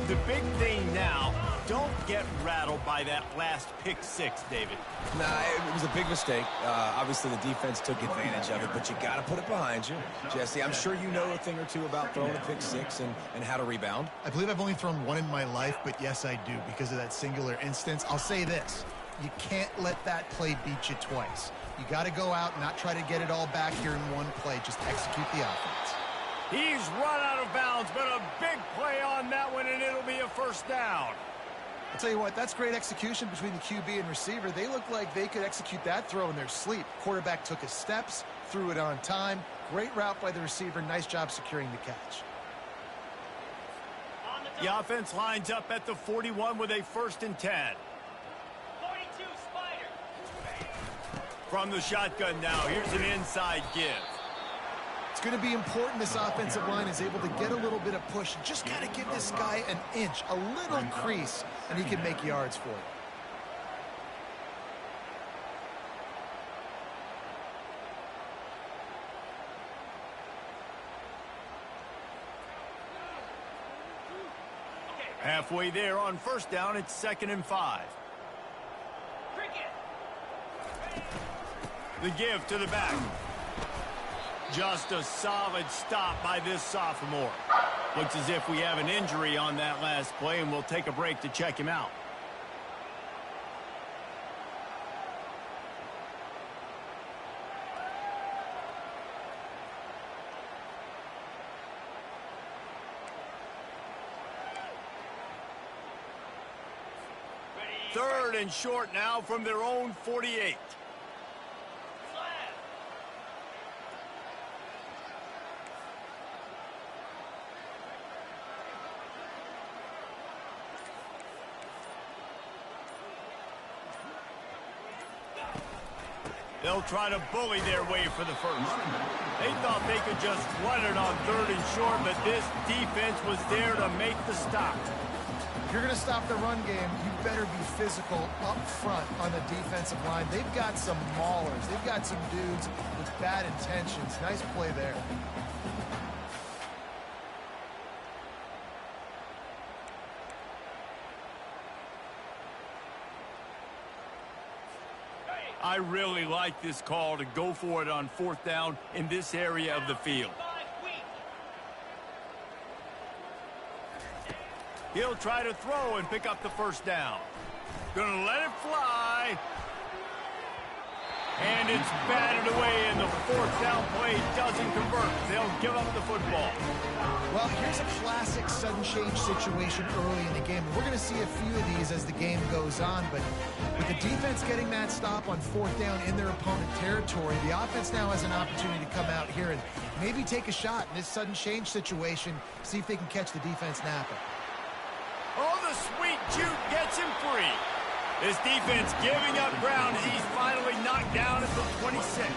The big thing now, don't get rattled by that last pick 6, David. Nah, it was a big mistake. Obviously, the defense took advantage of it, but you got to put it behind you. Jesse, I'm sure you know a thing or two about throwing a pick 6 and how to rebound. I believe I've only thrown one in my life, but yes, I do because of that singular instance. I'll say this. You can't let that play beat you twice. You got to go out and not try to get it all back here in one play. Just execute the offense. He's run out of bounds, but a big play on that one, and it'll be a 1st down. I'll tell you what, that's great execution between the QB and receiver. They look like they could execute that throw in their sleep. Quarterback took his steps, threw it on time. Great route by the receiver. Nice job securing the catch. The offense lines up at the 41 with a 1st and 10. 42, Spider. From the shotgun now, here's an inside give. It's going to be important this offensive line is able to get a little bit of push. Just got to give this guy an inch, a little crease, and he can make yards for it. Halfway there on 1st down, it's 2nd and 5. Cricket. The give to the back. Just a solid stop by this sophomore. Looks as if we have an injury on that last play, and we'll take a break to check him out. Ready. 3rd and short now from their own 48. They'll try to bully their way for the 1st. They thought they could just run it on 3rd and short, but this defense was there to make the stop. If you're going to stop the run game, you better be physical up front on the defensive line. They've got some maulers. They've got some dudes with bad intentions. Nice play there. I really like this call to go for it on 4th down in this area of the field. He'll try to throw and pick up the 1st down. Gonna let it fly. And it's batted away, and the 4th down play doesn't convert. They'll give up the football. Well, here's a classic sudden change situation early in the game. We're going to see a few of these as the game goes on, but with the defense getting that stop on 4th down in their opponent territory, the offense now has an opportunity to come out here and maybe take a shot in this sudden change situation, see if they can catch the defense napping. Oh, the sweet juke gets him free. This defense giving up ground as he's finally knocked down at the 26.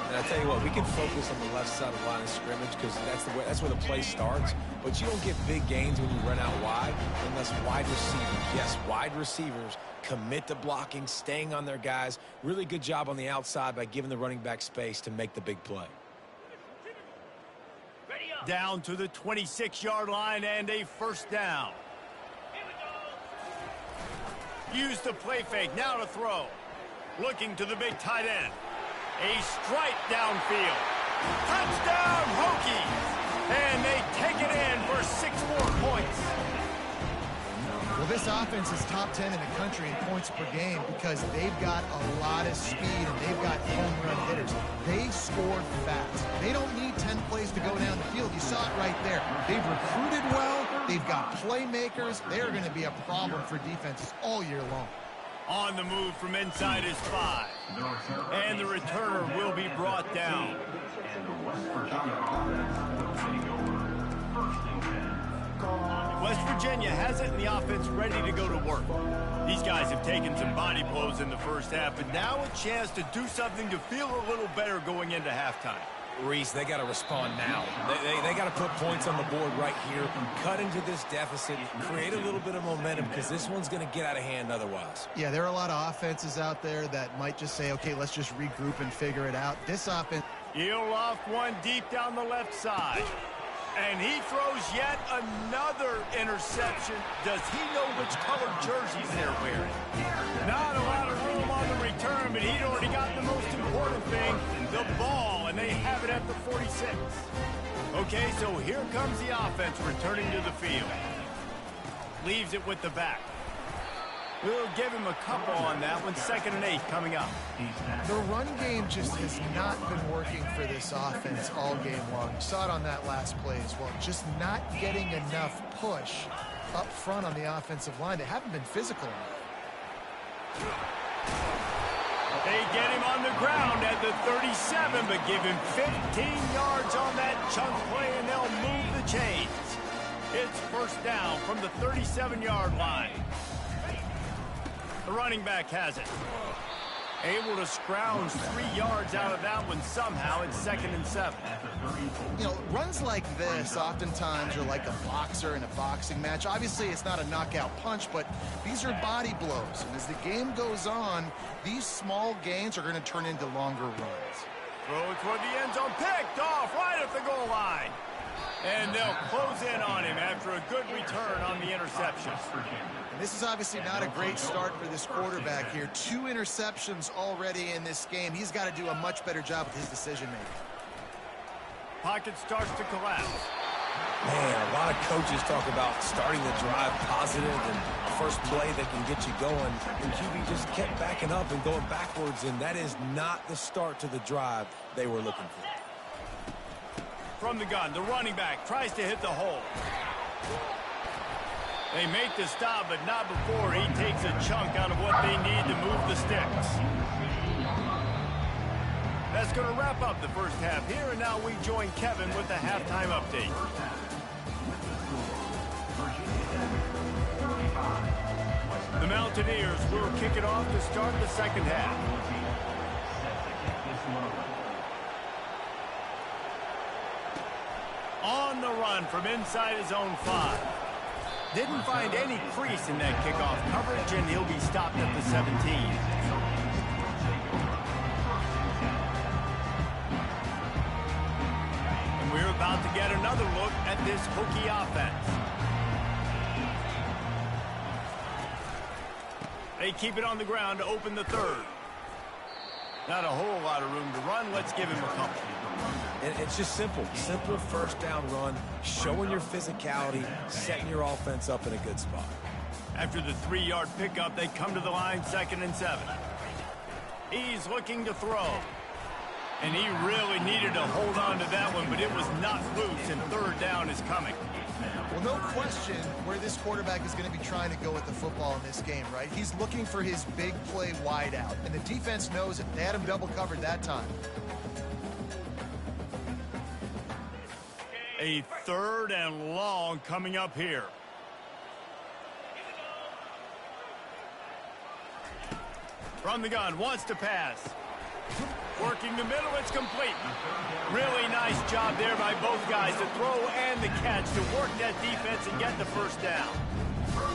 And I tell you what, we can focus on the left side of the line of scrimmage because that's where the play starts. But you don't get big gains when you run out wide unless wide receivers, yes, wide receivers commit to blocking, staying on their guys. Really good job on the outside by giving the running back space to make the big play. Down to the 26-yard line and a 1st down. Use the play fake, now to throw. Looking to the big tight end. A strike downfield. Touchdown, Hokies! And they take it in for 6 more points. Well, this offense is top 10 in the country in points per game because they've got a lot of speed and they've got home run hitters. They scored fast. They don't need 10 plays to go down the field. You saw it right there. They've recruited well. They've got playmakers. They're going to be a problem for defenses all year long. On the move from inside his 5. And the returner will be brought down. West Virginia has it, and the offense ready to go to work. These guys have taken some body blows in the 1st half, but now a chance to do something to feel a little better going into halftime. Reese, they got to respond now. They got to put points on the board right here, cut into this deficit, create a little bit of momentum because this one's going to get out of hand otherwise. Yeah, there are a lot of offenses out there that might just say, okay, let's just regroup and figure it out. This offense... He'll loft one deep down the left side. And he throws yet another interception. Does he know which colored jerseys they're wearing? Not a lot of room on the return, but he'd already got the most important thing, the ball, and they have it at the 46. Okay, so here comes the offense returning to the field. Leaves it with the back. We'll give him a couple on that one. 2nd and 8 coming up. The run game just has not been working for this offense all game long. You saw it on that last play as well. Just not getting enough push up front on the offensive line. They haven't been physical enough. They get him on the ground at the 37, but give him 15 yards on that chunk play, and they'll move the chains. It's 1st down from the 37-yard line. The running back has it. Able to scrounge 3 yards out of that one somehow. It's 2nd and 7. You know, runs like this oftentimes are like a boxer in a boxing match. Obviously, it's not a knockout punch, but these are body blows. And as the game goes on, these small gains are going to turn into longer runs. Throw toward the end zone. Picked off right at the goal line. And they'll close in on him after a good return on the interception. And this is obviously not a great start for this quarterback here. 2 interceptions already in this game. He's got to do a much better job with his decision-making. Pocket starts to collapse. Man, a lot of coaches talk about starting the drive positive and first play that can get you going. And QB just kept backing up and going backwards, and that is not the start to the drive they were looking for. From the gun, the running back tries to hit the hole. They make the stop, but not before he takes a chunk out of what they need to move the sticks. That's going to wrap up the 1st half here, and now we join Kevin with the halftime update. The Mountaineers will kick it off to start the 2nd half. On the run from inside his own 5. Didn't find any crease in that kickoff coverage, and he'll be stopped at the 17. And we're about to get another look at this Hokie offense. They keep it on the ground to open the 3rd. Not a whole lot of room to run. Let's give him a couple. And it's just simple. Simple first down run, showing your physicality, setting your offense up in a good spot. After the 3-yard pickup, they come to the line 2nd and 7. He's looking to throw. And he really needed to hold on to that one, but it was not loose, and 3rd down is coming. Well, no question where this quarterback is going to be trying to go with the football in this game, right? He's looking for his big play wide out, and the defense knows it. They had him double covered that time. A 3rd and long coming up here. From the gun, wants to pass. Working the middle, it's complete. Really nice job there by both guys, the throw and the catch, to work that defense and get the first down.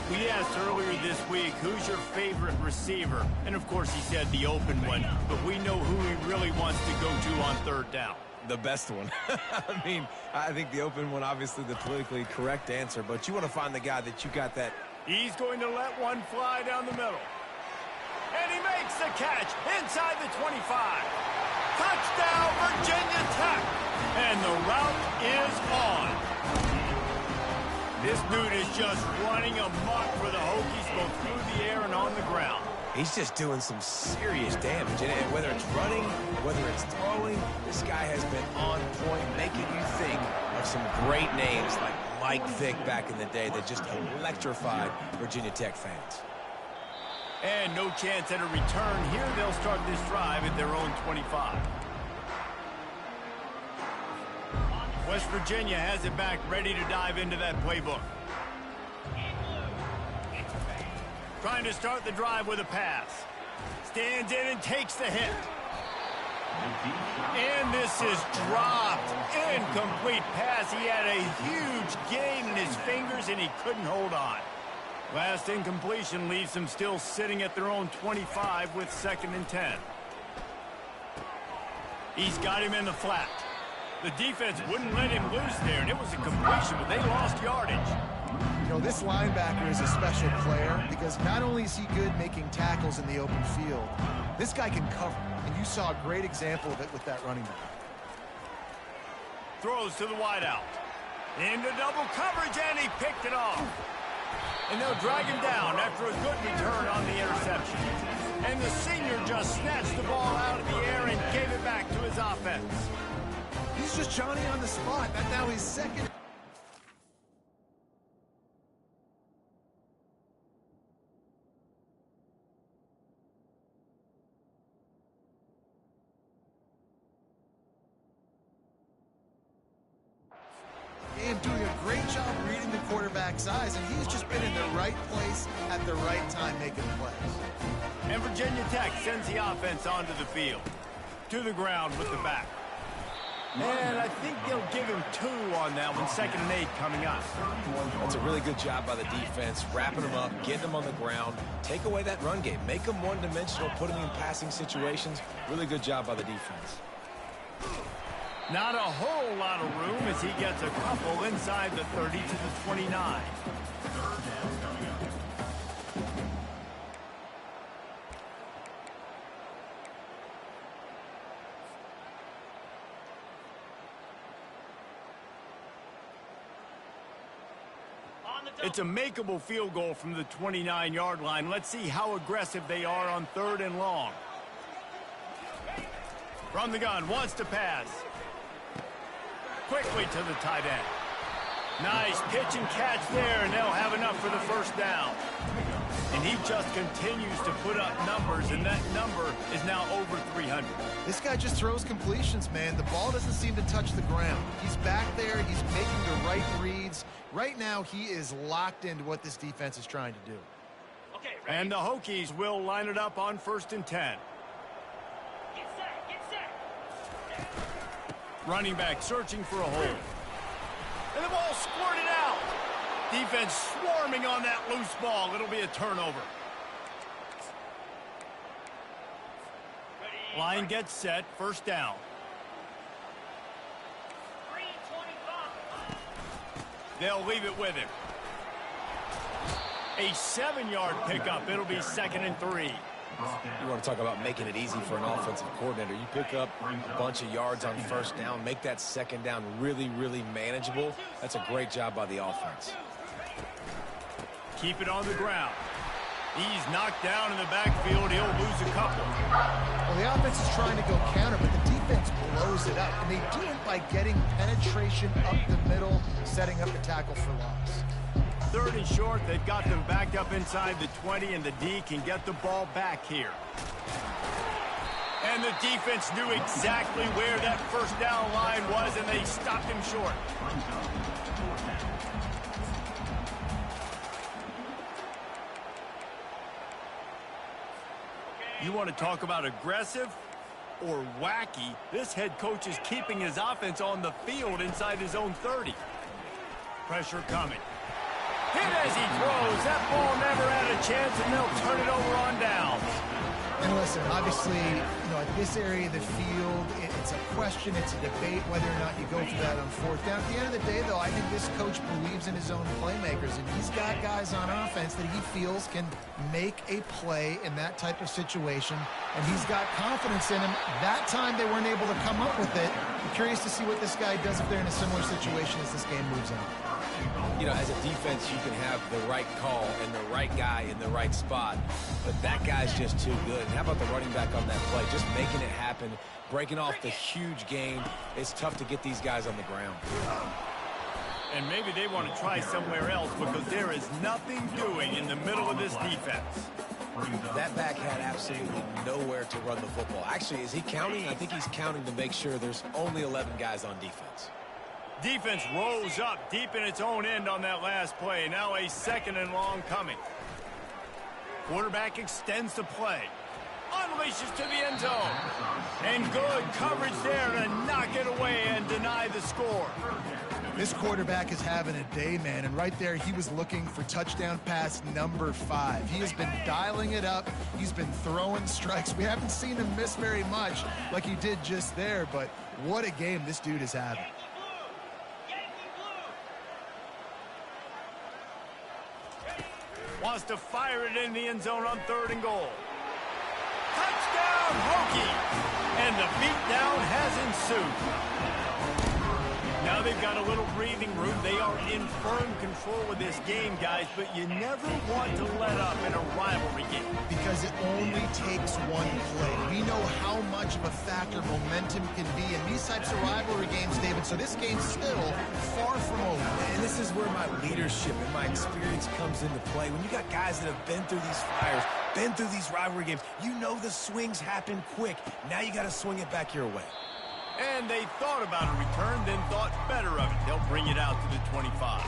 We asked earlier this week, who's your favorite receiver? And of course he said the open one, but we know who he really wants to go to on 3rd down. The best one. I mean, I think the open one, obviously the politically correct answer, but you want to find the guy that you got that. He's going to let one fly down the middle. And he makes the catch inside the 25. Touchdown, Virginia Tech. And the route is on. This dude is just running amok for the Hokies, both through the air and on the ground. He's just doing some serious damage. And whether it's running, whether it's throwing, this guy has been on point, making you think of some great names like Mike Vick back in the day that just electrified Virginia Tech fans. And no chance at a return here. They'll start this drive at their own 25. West Virginia has it back, ready to dive into that playbook. Trying to start the drive with a pass. Stands in and takes the hit. And this is dropped. Incomplete pass. He had a huge gain in his fingers, and he couldn't hold on. Last incompletion leaves them still sitting at their own 25 with 2nd and 10. He's got him in the flat. The defense wouldn't let him loose there, and it was a completion, but they lost yardage. You know, this linebacker is a special player because not only is he good making tackles in the open field, this guy can cover, and you saw a great example of it with that running back. Throws to the wideout. Into double coverage, and he picked it off. And they'll drag him down after a good return on the interception. And the senior just snatched the ball out of the air and gave it back to his offense. He's just Johnny on the spot. That's now his 2nd. Gabe doing a great job reading the quarterback's eyes, and he's just been in the right place at the right time making plays. And Virginia Tech sends the offense onto the field. To the ground with the back. And I think they'll give him 2 on that one. 2nd and 8 coming up. That's a really good job by the defense, wrapping them up, getting them on the ground, take away that run game, make them one-dimensional, put them in passing situations. Really good job by the defense. Not a whole lot of room as he gets a couple inside the 30 to the 29. It's a makeable field goal from the 29-yard line. Let's see how aggressive they are on 3rd and long. From the gun, wants to pass. Quickly to the tight end. Nice pitch and catch there, and they'll have enough for the first down. And he just continues to put up numbers, and that number is now over 300. This guy just throws completions, man. The ball doesn't seem to touch the ground. He's back there. He's making the right reads. Right now, he is locked into what this defense is trying to do. Okay, ready? And the Hokies will line it up on 1st and 10. Get set, get set. Running back searching for a hole. And the ball squirted out. Defense swarming on that loose ball. It'll be a turnover. Ready? Line gets set. First down. 3:25. They'll leave it with him. A 7-yard pickup. It'll be 2nd and 3. You want to talk about making it easy for an offensive coordinator. You pick up a bunch of yards on first down, make that second down really, really manageable. That's a great job by the offense. Keep it on the ground. He's knocked down in the backfield. He'll lose a couple. Well, the offense is trying to go counter, but the defense blows it up. And they do it by getting penetration up the middle, setting up the tackle for loss. 3rd and short. They've got them backed up inside the 20, and the D can get the ball back here. And the defense knew exactly where that first down line was, and they stopped him short. You want to talk about aggressive or wacky? This head coach is keeping his offense on the field inside his own 30. Pressure coming. Hit as he throws. That ball never had a chance, and they'll turn it over on downs. And listen, obviously, at this area of the field, it's a question, it's a debate whether or not you go for that on 4th down. At the end of the day, though, I think this coach believes in his own playmakers, and he's got guys on offense that he feels can make a play in that type of situation, and he's got confidence in him. That time they weren't able to come up with it. I'm curious to see what this guy does if they're in a similar situation as this game moves on. As a defense, you can have the right call and the right guy in the right spot, but that guy's just too good. And how about the running back on that play? Just making it happen, breaking off the huge gain. It's tough to get these guys on the ground. And maybe they want to try somewhere else because there is nothing doing in the middle of this defense. That back had absolutely nowhere to run the football. Actually, is he counting? I think he's counting to make sure there's only 11 guys on defense. Defense rolls up deep in its own end on that last play. Now a 2nd and long coming. Quarterback extends the play. Unleashes to the end zone. And good coverage there to knock it away and deny the score. This quarterback is having a day, man, and right there he was looking for touchdown pass number 5. He has been dialing it up. He's been throwing strikes. We haven't seen him miss very much like he did just there, but what a game this dude is having. Wants to fire it in the end zone on 3rd and goal. Touchdown, Hokie! And the beatdown has ensued. Now they've got a little breathing room. They are in firm control of this game, guys, but you never want to let up in a rivalry game. Because it only takes one play. We know how much of a factor momentum can be in these types of rivalry games, David, so this game's still far from over. And this is where my leadership and my experience comes into play. When you got guys that have been through these fires, been through these rivalry games, you know the swings happen quick. Now you got to swing it back your way. And they thought about a return, then thought better of it. They'll bring it out to the 25.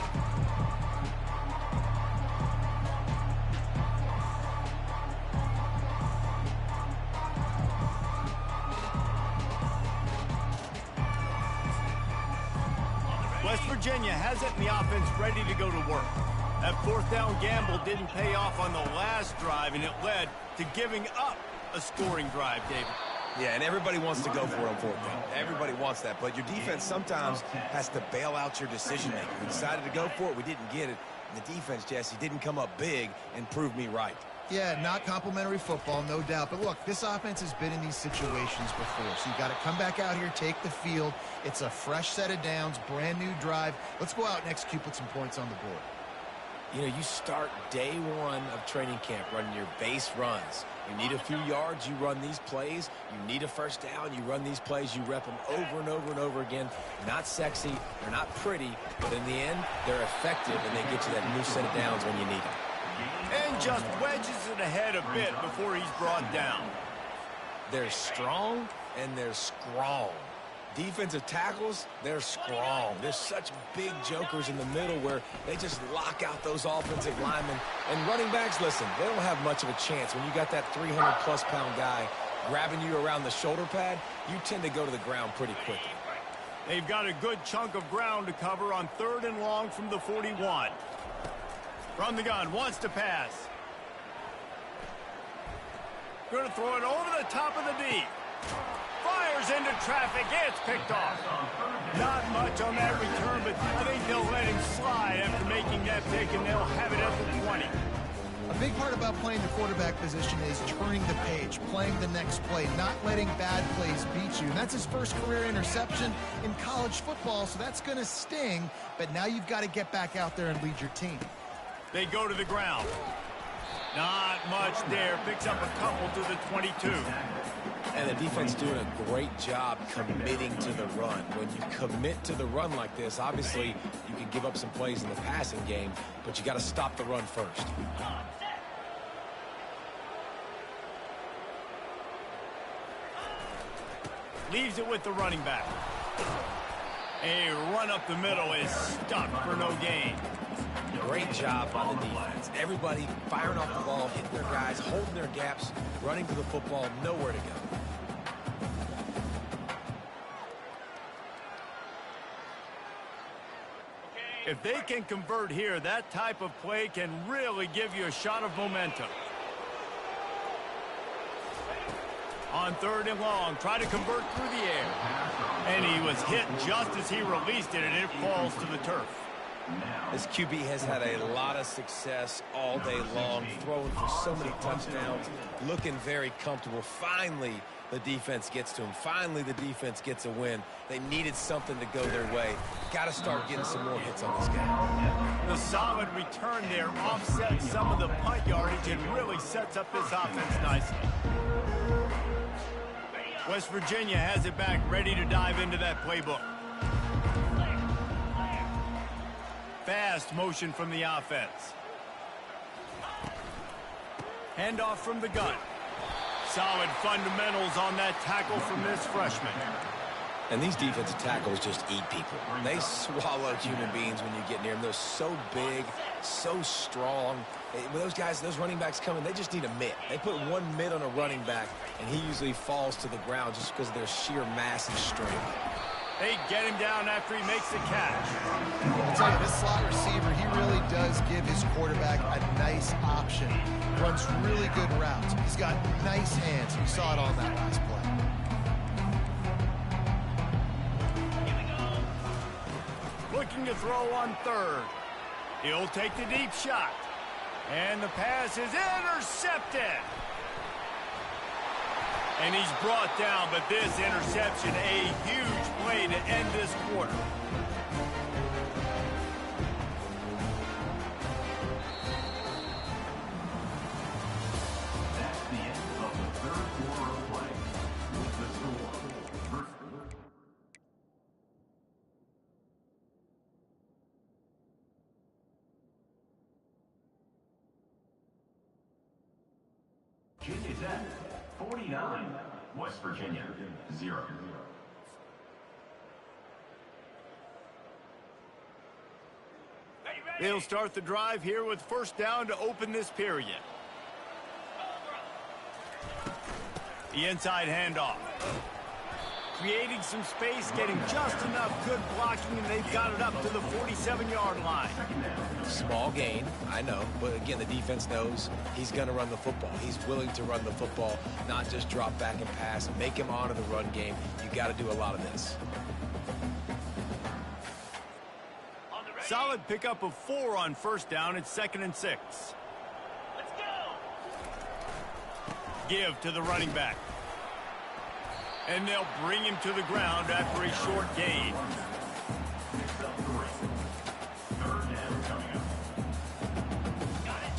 West Virginia has it and the offense ready to go to work. That 4th down gamble didn't pay off on the last drive, and it led to giving up a scoring drive, David. Yeah, and everybody wants to go for it on 4th down. Everybody wants that, but your defense sometimes has to bail out your decision-making. We decided to go for it. We didn't get it. And the defense, Jesse, didn't come up big and prove me right. Yeah, not complimentary football, no doubt. But look, this offense has been in these situations before. So you got to come back out here, take the field. It's a fresh set of downs, brand new drive. Let's go out and execute, put some points on the board. You start day 1 of training camp running your base runs. You need a few yards, you run these plays. You need a first down, you run these plays. You rep them over and over and over again. Not sexy, they're not pretty, but in the end, they're effective, and they get you that new set of downs when you need them. And just wedges it ahead a bit before he's brought down. They're strong, and they're strong. Defensive tackles, they're strong. There's such big jokers in the middle where they just lock out those offensive linemen. And running backs, listen, they don't have much of a chance. When you got that 300-plus pound guy grabbing you around the shoulder pad, you tend to go to the ground pretty quickly. They've got a good chunk of ground to cover on 3rd and long from the 41. From the gun, wants to pass. Going to throw it over the top of the D. Fires into traffic. It's picked off. Not much on that return, but I think they'll let him slide after making that pick, and they'll have it at the 20. A big part about playing the quarterback position is turning the page, playing the next play, not letting bad plays beat you. And that's his first career interception in college football, so that's going to sting. But now you've got to get back out there and lead your team. They go to the ground. Not much there. Picks up a couple to the 22. And the defense doing a great job committing to the run. When you commit to the run like this, obviously you can give up some plays in the passing game, but you got to stop the run first. Leaves it with the running back. A run up the middle is stuck for no gain. Great job by the defense. Everybody firing off the ball, hitting their guys, holding their gaps, running to the football, nowhere to go. If they can convert here, that type of play can really give you a shot of momentum. On 3rd and long, try to convert through the air. And he was hit just as he released it, and it falls to the turf. This QB has had a lot of success all day long, throwing for so many touchdowns, looking very comfortable. Finally, the defense gets to him. Finally, the defense gets a win. They needed something to go their way. Got to start getting some more hits on this guy. The solid return there offsets some of the punt yardage and really sets up this offense nicely. West Virginia has it back, ready to dive into that playbook. Fast motion from the offense. Handoff from the gun. Solid fundamentals on that tackle from this freshman. And these defensive tackles just eat people. They swallow human beings when you get near them. They're so big, so strong. When those guys, those running backs come in, they just need a mitt. They put one mitt on a running back, and he usually falls to the ground just because of their sheer mass and strength. They get him down after he makes the catch. I'll tell you, this slot receiver, he really does give his quarterback a nice option. Runs really good routes. He's got nice hands. You saw it on that last play. Looking to throw on 3rd. He'll take the deep shot. And the pass is intercepted. And he's brought down, but this interception, a huge play to end this quarter. That's the end of the 3rd quarter of play. With the score. Virginia Tech, 49. West Virginia, 0. They'll start the drive here with 1st down to open this period. The inside handoff. Creating some space, getting just enough good blocking, and they've got it up to the 47-yard line. Small gain, I know, but again, the defense knows he's going to run the football. He's willing to run the football, not just drop back and pass, make him honor the run game. You got to do a lot of this. Solid pickup of 4 on 1st down. It's 2nd and 6. Let's go. Give to the running back. And they'll bring him to the ground after a short gain.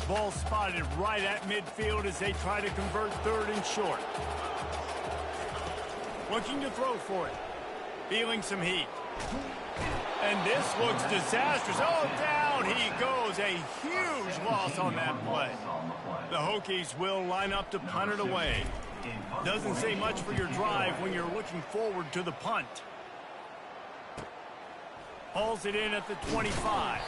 Ball spotted right at midfield as they try to convert 3rd and short. Looking to throw for it. Feeling some heat. And this looks disastrous. Oh, down he goes. A huge loss on that play. The Hokies will line up to punt it away. Doesn't say much for your drive when you're looking forward to the punt. Hauls it in at the 25.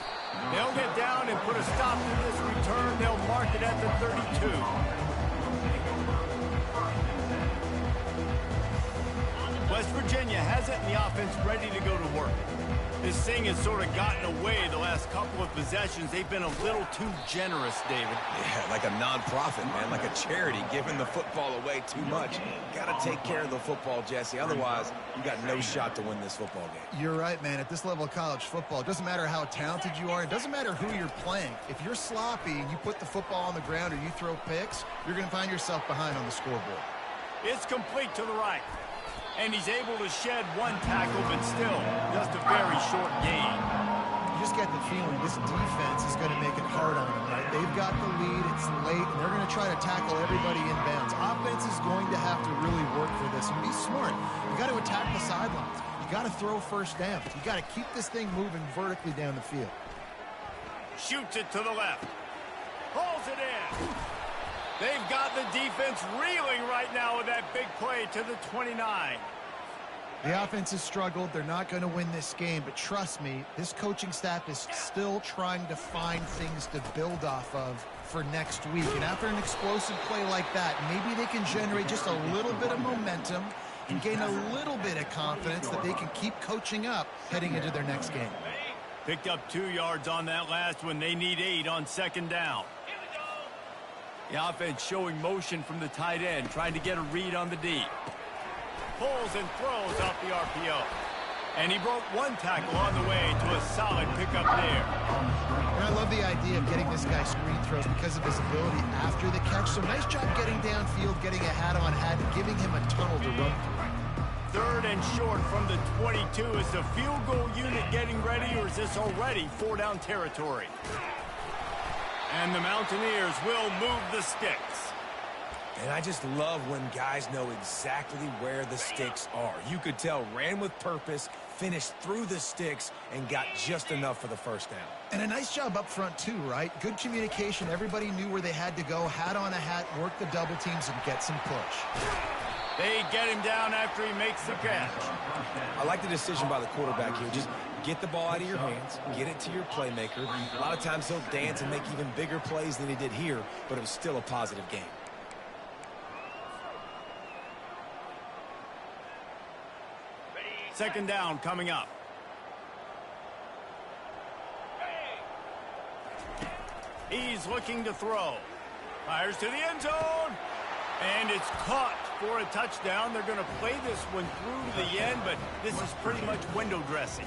They'll get down and put a stop to this return. They'll mark it at the 32. West Virginia has it, and the offense ready to go to work. This thing has sort of gotten away the last couple of possessions. They've been a little too generous, David. Yeah, like a nonprofit, man, like a charity, giving the football away too much. Got to take care of the football, Jesse. Otherwise, you got no shot to win this football game. You're right, man. At this level of college football, it doesn't matter how talented you are. It doesn't matter who you're playing. If you're sloppy and you put the football on the ground or you throw picks, you're going to find yourself behind on the scoreboard. It's complete to the right. And he's able to shed one tackle, but still, just a very short gain. You just get the feeling this defense is going to make it hard on them, right? They've got the lead, it's late, and they're going to try to tackle everybody inbounds. Offense is going to have to really work for this and be smart. You got to attack the sidelines. You got to throw first downs. You got to keep this thing moving vertically down the field. Shoots it to the left. Pulls it in. They've got the defense reeling right now with that big play to the 29. The offense has struggled. They're not going to win this game, but trust me, this coaching staff is still trying to find things to build off of for next week. And after an explosive play like that, maybe they can generate just a little bit of momentum and gain a little bit of confidence that they can keep coaching up heading into their next game. Picked up 2 yards on that last one. They need 8 on second down. The offense showing motion from the tight end, trying to get a read on the D. Pulls and throws off the RPO. And he broke one tackle on the way to a solid pickup there. And I love the idea of getting this guy screen throws because of his ability after the catch. So nice job getting downfield, getting a hat-on-hat, and giving him a tunnel to run through. 3rd and short from the 22. Is the field goal unit getting ready, or is this already 4-down territory? And the Mountaineers will move the sticks. And I just love when guys know exactly where the sticks are. You could tell ran with purpose, finished through the sticks, and got just enough for the first down. And a nice job up front, too, right? Good communication. Everybody knew where they had to go. Hat on a hat, work the double teams, and get some push. They get him down after he makes the catch. I like the decision by the quarterback here. Just get the ball out of your hands, get it to your playmaker. A lot of times he'll dance and make even bigger plays than he did here, but it was still a positive game. Second down coming up. He's looking to throw. Fires to the end zone. And it's caught for a touchdown. They're going to play this one through to the end, but this is pretty much window dressing.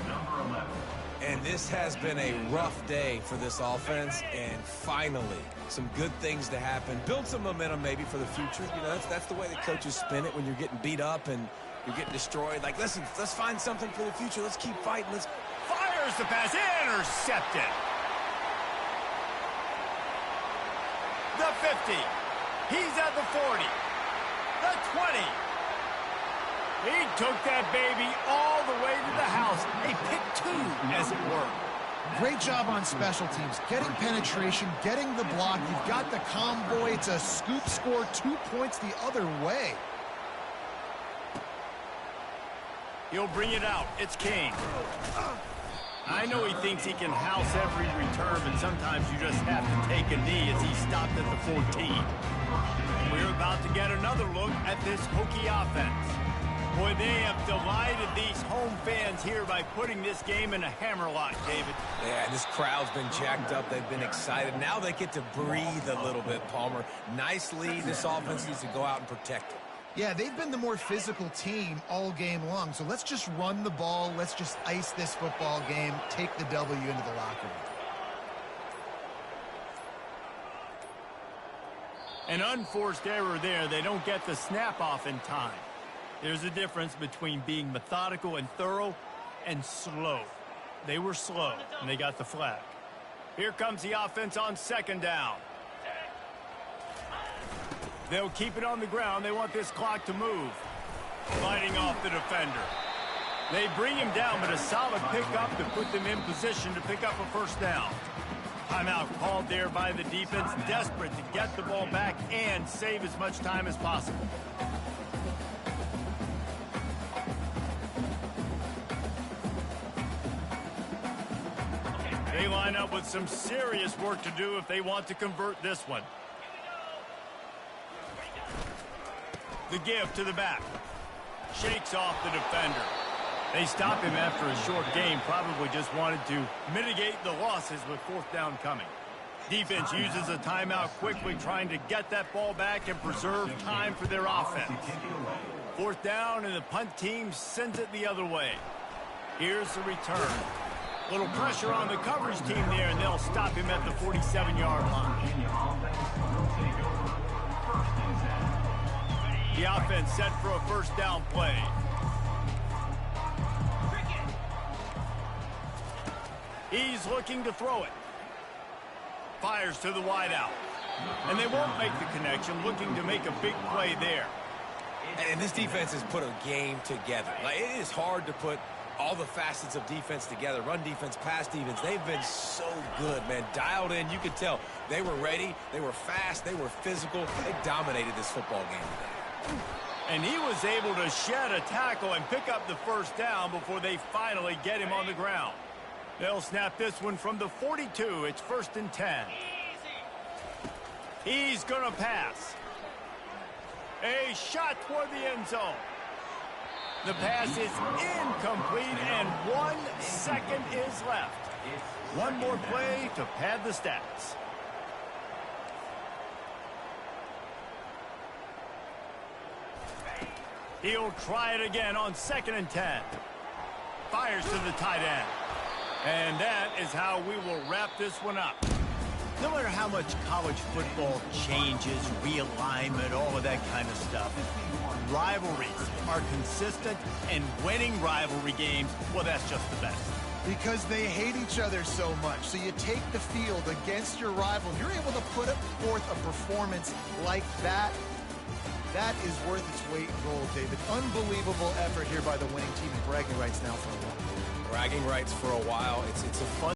And this has been a rough day for this offense, and finally, some good things to happen. Build some momentum maybe for the future. You know, that's the way the coaches spin it when you're getting beat up and you're getting destroyed. Like, listen, let's find something for the future. Let's keep fighting. Let's fires the pass, intercepted. The 50. He's at the 40. The 20. He took that baby all the way to the house. A pick 2, as it were. Great job on special teams. Getting penetration, getting the block. You've got the combo. It's a scoop score, 2 points the other way. He'll bring it out. It's King. I know he thinks he can house every return, but sometimes you just have to take a knee as he stopped at the 14. We're about to get another look at this Hokie offense. Boy, they have delighted these home fans here by putting this game in a hammerlock, David. Yeah, this crowd's been jacked up. They've been excited. Now they get to breathe a little bit, Palmer. Nice lead. This offense needs to go out and protect it. Yeah, they've been the more physical team all game long. So let's just run the ball. Let's just ice this football game, take the W into the locker room. An unforced error there. They don't get the snap off in time. There's a difference between being methodical and thorough and slow. They were slow, and they got the flag. Here comes the offense on second down. They'll keep it on the ground. They want this clock to move. Fighting off the defender. They bring him down, but a solid pickup to put them in position to pick up a first down. Timeout called there by the defense, desperate to get the ball back and save as much time as possible. They line up with some serious work to do if they want to convert this one. The give to the back. Shakes off the defender. They stop him after a short game. Probably just wanted to mitigate the losses with fourth down coming. Defense uses a timeout quickly, trying to get that ball back and preserve time for their offense. Fourth down, and the punt team sends it the other way. Here's the return. Little pressure on the coverage team there, and they'll stop him at the 47-yard line. The offense set for a first down play. He's looking to throw it. Fires to the wideout. And they won't make the connection, looking to make a big play there. And this defense has put a game together. Like, it is hard to put all the facets of defense together. Run defense, pass defense. They've been so good, man. Dialed in. You could tell they were ready. They were fast. They were physical. They dominated this football game today. And he was able to shed a tackle and pick up the first down before they finally get him on the ground. They'll snap this one from the 42. It's 1st and 10. He's going to pass. A shot toward the end zone. The pass is incomplete, and 1 second is left. One more play to pad the stats. He'll try it again on 2nd and 10. Fires to the tight end. And that is how we will wrap this one up. No matter how much college football changes, realignment, all of that kind of stuff, rivalries are consistent, and winning rivalry games, well, that's just the best. Because they hate each other so much. So you take the field against your rival. You're able to put forth a performance like that. That is worth its weight in gold, David. Unbelievable effort here by the winning team, and bragging rights now for a while. Bragging rights for a while. It's a fun